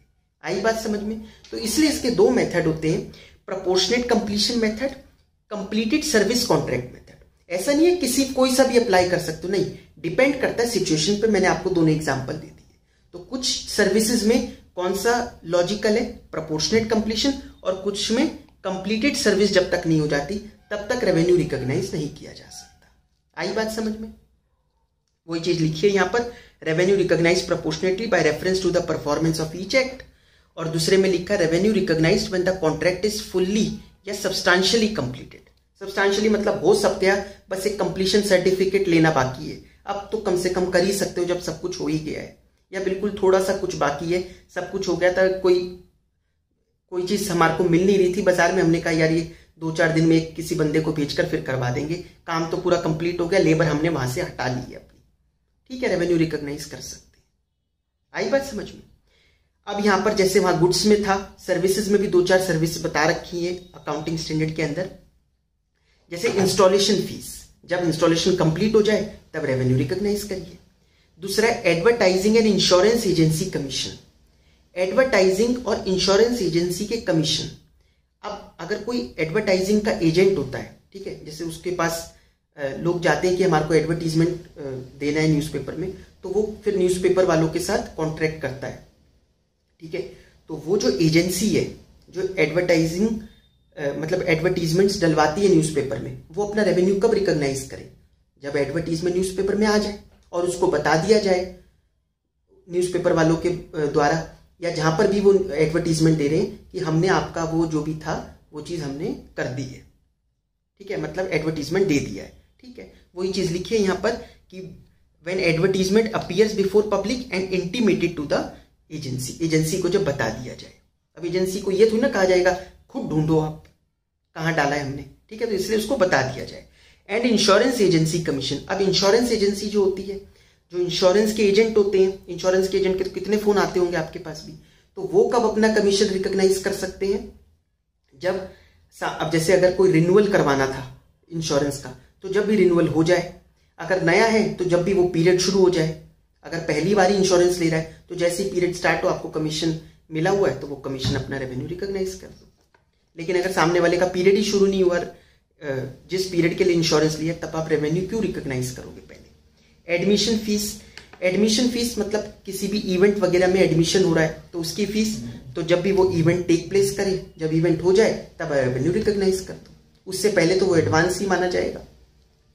आई बात समझ में? तो इसलिए इसके 2 मेथड होते हैं, proportionate completion method, completed service contract method. ऐसा नहीं है किसी कोई सा भी अप्लाई कर सकते हो, नहीं, डिपेंड करता है सिचुएशन पे। मैंने आपको दोनों एग्जांपल दे दिए। तो कुछ सर्विसेज में कौन सा लॉजिकल है, प्रोपोर्शनेट कंप्लीशन, और कुछ में कंप्लीटेड सर्विस जब तक नहीं हो जाती तब तक रेवेन्यू रिकॉग्नाइज नहीं किया जा सकता। आई बात समझ में? वही चीज लिखिए यहां पर, revenue recognise proportionately by reference to the performance of each act, और दूसरे में लिखा revenue recognised when the contract is fully या सब्सटेंशियली कंप्लीटेड। सब्सटेंशियली मतलब हो सब गया, बस एक कंप्लीशन सर्टिफिकेट लेना बाकी है। अब तो कम से कम कर ही सकते हो जब सब कुछ हो ही गया है, या बिल्कुल थोड़ा सा कुछ बाकी है, सब कुछ हो गया था, कोई चीज हमारे को मिल नहीं रही थी बाजार में, हमने कहा यार ये 2-4 दिन में किसी बंदे को भेजकर फिर करवा देंगे, काम तो पूरा कंप्लीट हो गया, लेबर हमने वहां से हटा ली है अपनी, ठीक है, रेवेन्यू रिकॉग्नाइज कर सकते हैं। आई बात समझ में? अब यहां पर जैसे वहां गुड्स में था, सर्विसेज में भी 2-4 सर्विस बता रखी है अकाउंटिंग स्टैंडर्ड के अंदर। जैसे इंस्टॉलेशन फीस, जब इंस्टॉलेशन कंप्लीट हो जाए तब रेवेन्यू रिकॉग्नाइज करिए। दूसरा advertising and insurance agency commission. Advertising और इंश्योरेंस एजेंसी के कमीशन, अब अगर कोई एडवर्टाइजिंग का एजेंट होता है, ठीक है, जैसे उसके पास लोग जाते हैं कि हमारे को एडवर्टीजमेंट देना है न्यूज़पेपर में, तो वो फिर न्यूज़पेपर वालों के साथ कॉन्ट्रैक्ट करता है, ठीक है। तो वो जो एजेंसी है जो एडवर्टाइजिंग मतलब एडवर्टीजमेंट्स डलवाती है न्यूज़पेपर में, वो अपना रेवेन्यू कब रिकॉग्नाइज करे? जब एडवर्टीजमेंट न्यूज़पेपर में आ जाए और उसको बता दिया जाए न्यूज़पेपर वालों के द्वारा, या जहां पर भी वो एडवर्टीजमेंट दे रहे हैं कि हमने आपका वो जो भी था वो चीज हमने कर दी है, ठीक है, मतलब एडवर्टीजमेंट दे दिया है, ठीक है। वही चीज लिखिए यहां पर कि when advertisement appears before public and intimated to the agency, agency को जब बता दिया जाए। अब एजेंसी को ये थोड़ी ना कहा जाएगा खुद ढूंढो आप कहां डाला है हमने, ठीक है, तो इसलिए उसको बता दिया जाए। एंड इंश्योरेंस एजेंसी कमीशन, अब इंश्योरेंस एजेंसी जो होती है, जो इंश्योरेंस के एजेंट होते हैं, इंश्योरेंस के एजेंट के तो कितने फोन आते होंगे आपके पास भी, तो वो कब अपना कमीशन रिकॉग्नाइज कर सकते हैं? जब अब जैसे अगर कोई रिन्यूअल करवाना था इंश्योरेंस का, तो जब भी रिन्यूअल हो जाए, अगर नया है तो जब भी वो पीरियड शुरू हो जाए, अगर पहली बार ही इंश्योरेंस ले रहा है तो जैसे ही पीरियड स्टार्ट हो आपको कमीशन मिला हुआ है तो वो कमीशन अपना रेवेन्यू रिकॉग्नाइज कर दो। लेकिन अगर सामने वाले का पीरियड ही शुरू नहीं हुआ, जिस पीरियड के लिए इंश्योरेंस लिया, तब आप रेवेन्यू क्यों रिकॉग्नाइज करोगे? पहले एडमिशन फीस, एडमिशन फीस मतलब किसी भी इवेंट वगैरह में एडमिशन हो रहा है तो उसकी फीस, तो जब भी वो इवेंट टेक प्लेस करे, जब इवेंट हो जाए तब रेवेन्यू रिकॉग्नाइज कर दो। उससे पहले तो वो एडवांस ही माना जाएगा।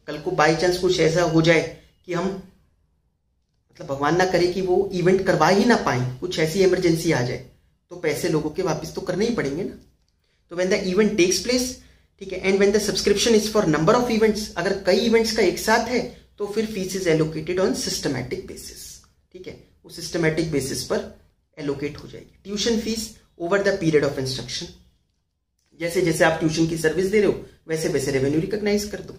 कल को बाई चांस कुछ ऐसा हो जाए कि हम मतलब भगवान ना करे कि वो इवेंट करवा ही ना पाए, कुछ ऐसी इमरजेंसी आ जाए, तो पैसे लोगों के वापस तो करने ही पड़ेंगे ना। तो when the event takes place, ठीक है, and when the subscription is for number of events, अगर कई इवेंट्स का एक साथ है तो फिर fees is allocated on systematic basis, ठीक है, वो सिस्टमैटिक बेसिस पर एलोकेट हो जाएगी। Tuition fees over the period of instruction, जैसे जैसे आप ट्यूशन की सर्विस दे रहे हो वैसे वैसे रेवेन्यू रिकॉग्नाइज कर दो।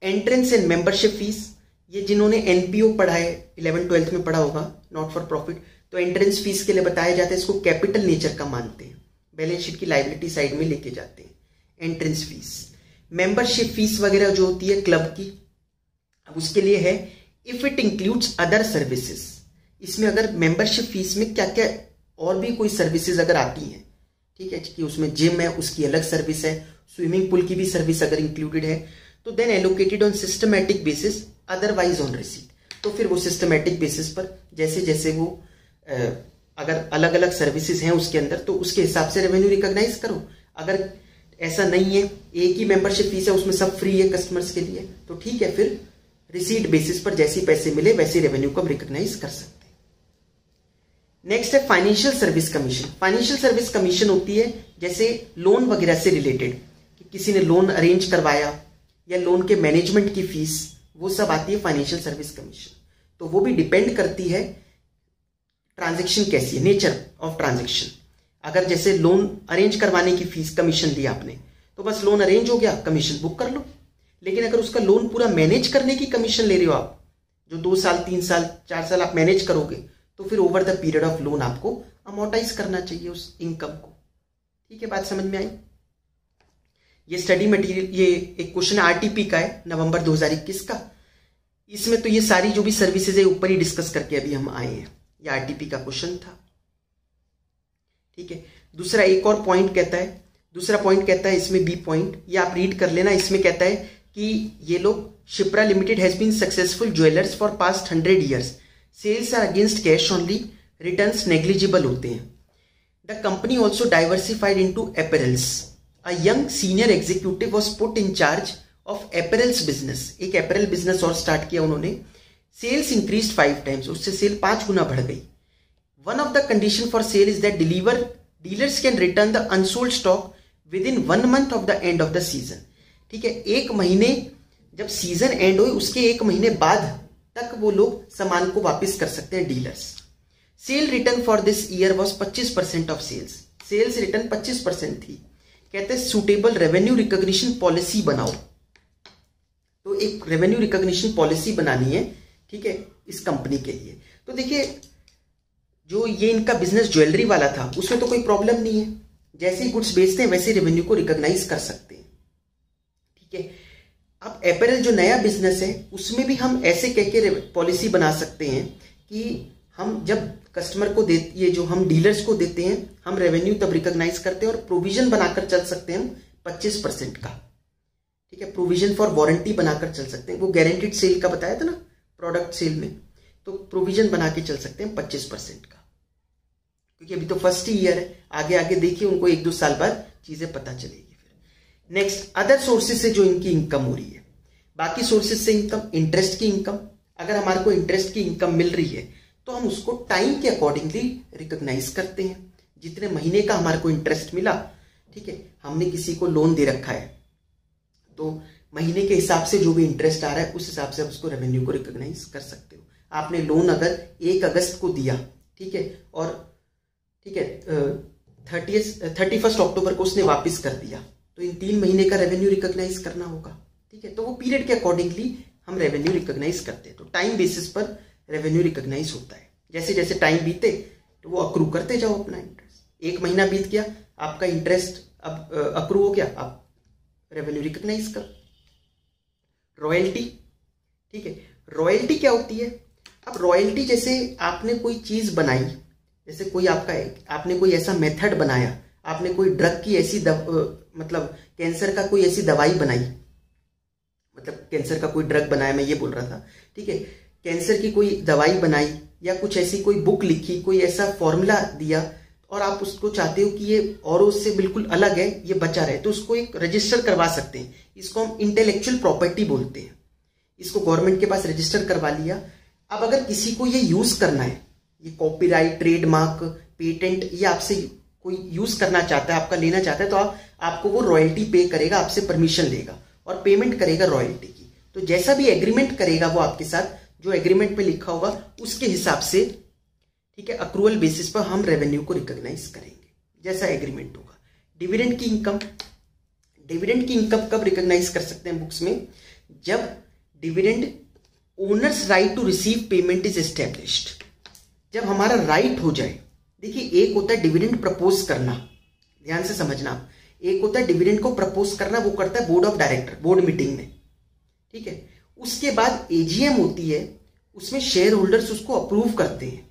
एंट्रेंस एंड मेंबरशिप फीस, ये जिन्होंने एनपीओ पढ़ा है 11th-12th में पढ़ा होगा, नॉट फॉर प्रॉफिट, तो एंट्रेंस फीस के लिए बताया जाता है, इसको कैपिटल नेचर का मानते हैं, बैलेंस शीट की लायबिलिटी साइड में लेके जाते हैं। एंट्रेंस फीस, मेंबरशिप फीस वगैरह जो होती है क्लब की, अब उसके लिए है if it includes other services. इसमें अगर मेंबरशिप फीस में क्या क्या और भी कोई सर्विसेज अगर आती हैं, ठीक है, कि उसमें जिम है उसकी अलग सर्विस है, स्विमिंग पूल की भी सर्विस अगर इंक्लूडेड है, तो then allocated on systematic basis otherwise on receipt. तो फिर वो सिस्टमैटिक बेसिस पर जैसे जैसे वो अगर अलग अलग सर्विसेज हैं उसके अंदर तो उसके हिसाब से रेवेन्यू रिकॉग्नाइज करो। अगर ऐसा नहीं है, एक ही मेंबरशिप फीस है उसमें सब फ्री है कस्टमर्स के लिए, तो ठीक है, फिर रिसीट बेसिस पर जैसे पैसे मिले वैसे रेवेन्यू को हम रिकॉग्नाइज कर सकते हैं। नेक्स्ट है financial service commission. Financial service commission होती है जैसे लोन वगैरह से रिलेटेड, कि किसी ने लोन अरेंज करवाया या लोन के मैनेजमेंट की फीस, वो सब आती है फाइनेंशियल सर्विस कमीशन। तो वो भी डिपेंड करती है ट्रांजैक्शन कैसी है, नेचर ऑफ ट्रांजैक्शन। अगर जैसे लोन अरेंज करवाने की फीस कमीशन ली आपने, तो बस लोन अरेंज हो गया, कमीशन बुक कर लो। लेकिन अगर उसका लोन पूरा मैनेज करने की कमीशन ले रहे हो आप, जो 2 साल 3 साल 4 साल आप मैनेज करोगे, तो फिर over the period of loan आपको अमोर्टाइज करना चाहिए उस इनकम को। ठीक है, बात समझ में आई? ये स्टडी मटेरियल, ये एक क्वेश्चन आरटीपी का है नवंबर 2021 का। इसमें तो ये सारी जो भी सर्विसेज है ऊपर ही डिस्कस करके अभी हम आए हैं, ये आरटीपी का क्वेश्चन था। ठीक है, दूसरा एक और पॉइंट कहता है, दूसरा पॉइंट कहता है इसमें बी पॉइंट, ये आप रीड कर लेना। इसमें कहता है कि ये लोग Shipra limited has been successful jewellers for past 100 years, sales are against cash only, returns negligible होते हैं। The company also diversified into apparels. A young senior executive was put in charge of apparels business. एक अपैरल बिजनेस और स्टार्ट किया उन्होंने। सेल्स इंक्रीज 5 टाइम्स, उससे सेल 5 गुना बढ़ गई। One of the condition for sale is that dealers can return the unsold stock within 1 month of the end of the season. ठीक है, 1 महीने जब सीजन एंड हो उसके 1 महीने बाद तक वो लोग सामान को वापस कर सकते हैं dealers. Sale return for this year was 25% of sales. Sales return 25% थी। कहते हैं सुटेबल रेवेन्यू रिकॉग्निशन पॉलिसी बनाओ। तो एक रेवेन्यू रिकॉग्निशन पॉलिसी बनानी है, ठीक है, इस कंपनी के लिए। तो देखिए, जो ये इनका बिजनेस ज्वेलरी वाला था उसमें तो कोई प्रॉब्लम नहीं है, जैसे ही गुड्स बेचते हैं वैसे रेवेन्यू को रिकॉग्नाइज कर सकते हैं। ठीक है, अब अपैरल जो नया बिजनेस है उसमें भी हम ऐसे कह के पॉलिसी बना सकते हैं कि हम जब कस्टमर को ये जो हम डीलर्स को देते हैं, हम रेवेन्यू तब रिकॉग्नाइज करते हैं और प्रोविजन बनाकर चल सकते हैं हम 25% का। ठीक है, प्रोविजन फॉर वारंटी बनाकर चल सकते हैं। वो गारंटीड सेल का बताया था ना प्रोडक्ट सेल में, तो प्रोविजन बना के चल सकते हैं 25% का, क्योंकि अभी तो फर्स्ट ही ईयर है। आगे आगे देखिए, उनको 1-2 साल बाद चीजें पता चलेगी। फिर नेक्स्ट, अदर सोर्सेज से जो इनकी इनकम हो रही है, बाकी सोर्सेज से इनकम, इंटरेस्ट की इनकम। अगर हमारे को इंटरेस्ट की इनकम मिल रही है तो हम उसको टाइम के अकॉर्डिंगली रिकॉग्नाइज करते हैं। जितने महीने का हमारे को इंटरेस्ट मिला, ठीक है, हमने किसी को लोन दे रखा है तो महीने के हिसाब से जो भी इंटरेस्ट आ रहा है उस हिसाब से आप उसको रेवेन्यू को रिकॉग्नाइज कर सकते हो। आपने लोन अगर 1 अगस्त को दिया, ठीक है, और ठीक है 31 अक्टूबर को उसने वापस कर दिया, तो इन 3 महीने का रेवेन्यू रिकॉग्नाइज करना होगा। ठीक है, तो वो पीरियड के अकॉर्डिंगली हम रेवेन्यू रिकॉग्नाइज करते हैं। तो टाइम बेसिस पर रेवेन्यू रिकॉग्नाइज होता है। जैसे जैसे टाइम बीते तो वो अक्रू करते जाओ अपना इंटरेस्ट। 1 महीना बीत गया, आपका इंटरेस्ट अब अक्रू हो गया, आप रेवेन्यू रिकॉग्नाइज करो। रॉयल्टी, ठीक है, रॉयल्टी क्या होती है? अब रॉयल्टी जैसे आपने कोई चीज बनाई, जैसे कोई आपने कोई ऐसा मेथड बनाया, आपने कोई ड्रग की ऐसी मतलब कैंसर का कोई ऐसी दवाई बनाई, मतलब कैंसर का कोई ड्रग बनाया, मैं ये बोल रहा था। ठीक है, कैंसर की कोई दवाई बनाई या कुछ ऐसी कोई बुक लिखी, कोई ऐसा फॉर्मूला दिया और आप उसको चाहते हो कि ये और उससे बिल्कुल अलग है, ये बचा रहे, तो उसको एक रजिस्टर करवा सकते हैं। इसको हम इंटेलेक्चुअल प्रॉपर्टी बोलते हैं। इसको गवर्नमेंट के पास रजिस्टर करवा लिया। अब अगर किसी को ये यूज करना है, ये कॉपीराइट, ट्रेडमार्क, पेटेंट, ये आपसे कोई यूज करना चाहता है, आपका लेना चाहता है, तो आपको वो रॉयल्टी पे करेगा, आपसे परमिशन लेगा और पेमेंट करेगा रॉयल्टी की। तो जैसा भी एग्रीमेंट करेगा वो आपके साथ, जो एग्रीमेंट पे लिखा होगा उसके हिसाब से, ठीक है, अक्रूवल बेसिस पर हम रेवेन्यू को रिकॉग्नाइज करेंगे, जैसा एग्रीमेंट होगा। डिविडेंड की इनकम, डिविडेंड की इनकम कब रिकॉग्नाइज कर सकते हैं बुक्स में? जब dividend owners right to receive payment is established, जब हमारा राइट हो जाए। देखिए, एक होता है डिविडेंड प्रपोज करना, ध्यान से समझना। एक होता है डिविडेंड को प्रपोज करना, वो करता है board of director, board meeting में, ठीक है। उसके बाद एजीएम होती है, उसमें शेयर होल्डर्स उसको अप्रूव करते हैं,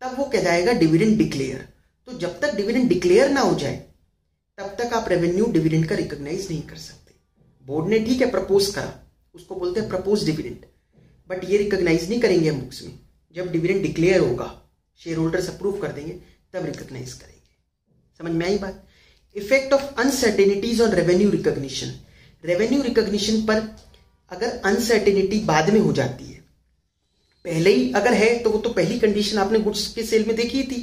तब वो कहलाएगा डिविडेंड डिक्लेयर। तो जब तक डिविडेंड डिक्लेयर ना हो जाए तब तक आप रेवेन्यू डिविडेंड का रिकॉग्नाइज नहीं कर सकते। बोर्ड ने ठीक है प्रपोज करा, उसको बोलते हैं प्रपोज डिविडेंड, बट ये रिकॉग्नाइज नहीं करेंगे हम बुक्स में। जब डिविडेंड डिक्लेयर होगा, शेयर होल्डर्स अप्रूव कर देंगे, तब रिकॉग्नाइज करेंगे। समझ में आई बात? Effect of uncertainties on revenue recognition. Revenue recognition पर अगर अनसर्टेनिटी बाद में हो जाती है, पहले ही अगर है तो वो तो पहली कंडीशन आपने गुड्स के सेल में देखी थी,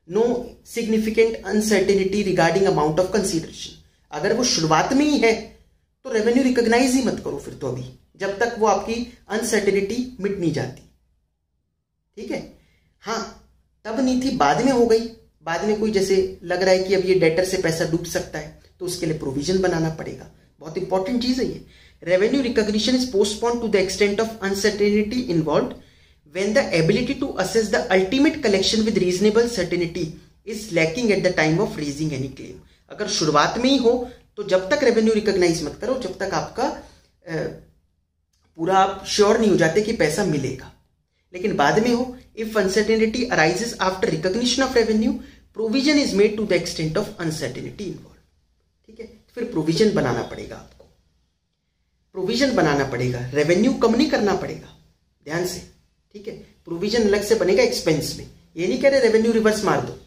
no significant uncertainty regarding amount of consideration. अगर वो शुरुआत में ही है तो रेवेन्यू रिकॉग्नाइज ही मत करो फिर तो अभी, जब तक वो आपकी अनसर्टेनिटी मिट नहीं जाती, ठीक है। हाँ, तब नहीं थी, बाद में हो गई। बाद में कोई जैसे लग रहा है कि अब ये डेटर से पैसा डूब सकता है, तो उसके लिए प्रोविजन बनाना पड़ेगा। बहुत इंपॉर्टेंट चीज है ये। Revenue recognition is postponed to the extent of uncertainty involved when the ability to assess the ultimate collection with reasonable certainty is lacking at the time of raising any claim। अगर शुरुआत में ही हो तो जब तक रेवेन्यू रिकॉग्नाइज मत करो जब तक आपका पूरा आप श्योर नहीं हो जाते कि पैसा मिलेगा। लेकिन बाद में हो, if uncertainty arises after recognition of revenue, provision is made to the extent of uncertainty involve, ठीक है। फिर प्रोविजन बनाना पड़ेगा आपको, प्रोविजन बनाना पड़ेगा, रेवेन्यू कम नहीं करना पड़ेगा, ध्यान से, ठीक है। प्रोविजन अलग से बनेगा एक्सपेंस में, ये नहीं कह रहे रेवेन्यू रिवर्स मार दो।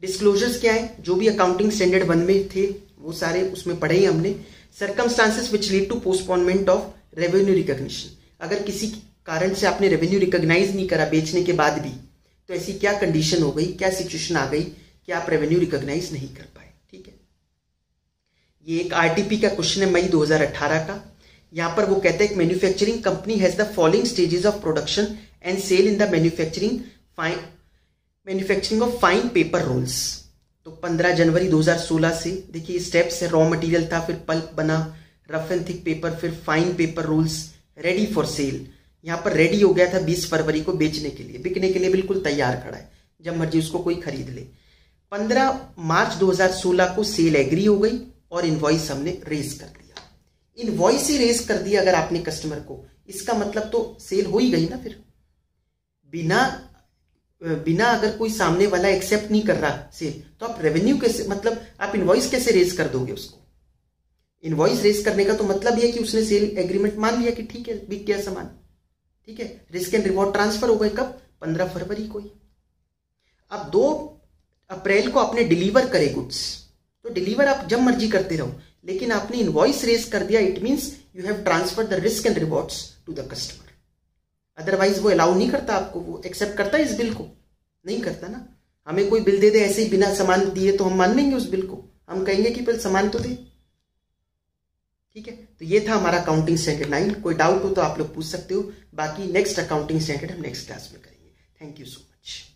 डिस्क्लोजर्स क्या है, जो भी अकाउंटिंग स्टैंडर्ड 1 में थे वो सारे उसमें पढ़े ही हमने। Circumstances which lead to postponement of revenue recognition. अगर किसी कारण से आपने रेवेन्यू रिकॉग्नाइज नहीं करा बेचने के बाद भी, तो ऐसी क्या कंडीशन हो गई, क्या सिचुएशन आ गई कि आप रेवेन्यू रिकॉग्नाइज नहीं कर पाए, ठीक है। ये एक आरटीपी का क्वेश्चन है मई 2018 का। यहां पर वो कहते हैं manufacturing company has the following stages of production and sale in the manufacturing of fine paper rolls. तो 15 जनवरी 2016 से देखिए स्टेप्स है, रॉ मटेरियल था, फिर पल्प बना, रफ एंड थिक पेपर, फिर fine paper roles, ready for sale. यहां पर रेडी हो गया था 20 फरवरी को बेचने के लिए, बिकने के लिए बिल्कुल तैयार खड़ा है, जब मर्जी उसको कोई खरीद ले। 15 मार्च 2016 को सेल एग्री हो गई और इनवॉइस हमने रेज कर दिया। इनवॉइस ही रेज कर दिया अगर आपने कस्टमर को, इसका मतलब तो सेल हो ही गई ना। फिर बिना अगर कोई सामने वाला एक्सेप्ट नहीं कर रहा सेल, तो आप रेवेन्यू कैसे, मतलब आप इनवॉइस कैसे रेज कर दोगे उसको? इनवॉइस रेज करने का तो मतलब ये है कि उसने सेल एग्रीमेंट मान लिया कि ठीक है बिक गया सामान, ठीक है। रिस्क एंड रिवॉर्ड ट्रांसफर हो गए कब? 15 फरवरी को ही। अब 2 अप्रैल को आपने डिलीवर करे गुड्स, तो डिलीवर आप जब मर्जी करते रहो, लेकिन आपने इनवॉइस रेज कर दिया, it means you have transfer the risk and rewards to the customer. Otherwise वो अलाउ नहीं करता आपको, वो एक्सेप्ट करता है इस बिल को? नहीं करता ना। हमें कोई बिल दे दे ऐसे ही बिना सामान दिए तो हम मान लेंगे उस बिल को, हम कहेंगे कि पहले सामान तो दे, ठीक है। तो ये था हमारा अकाउंटिंग स्टैंडर्ड 9। कोई डाउट हो तो आप लोग पूछ सकते हो, बाकी नेक्स्ट अकाउंटिंग स्टैंडर्ड हम नेक्स्ट क्लास में करेंगे। Thank you so much.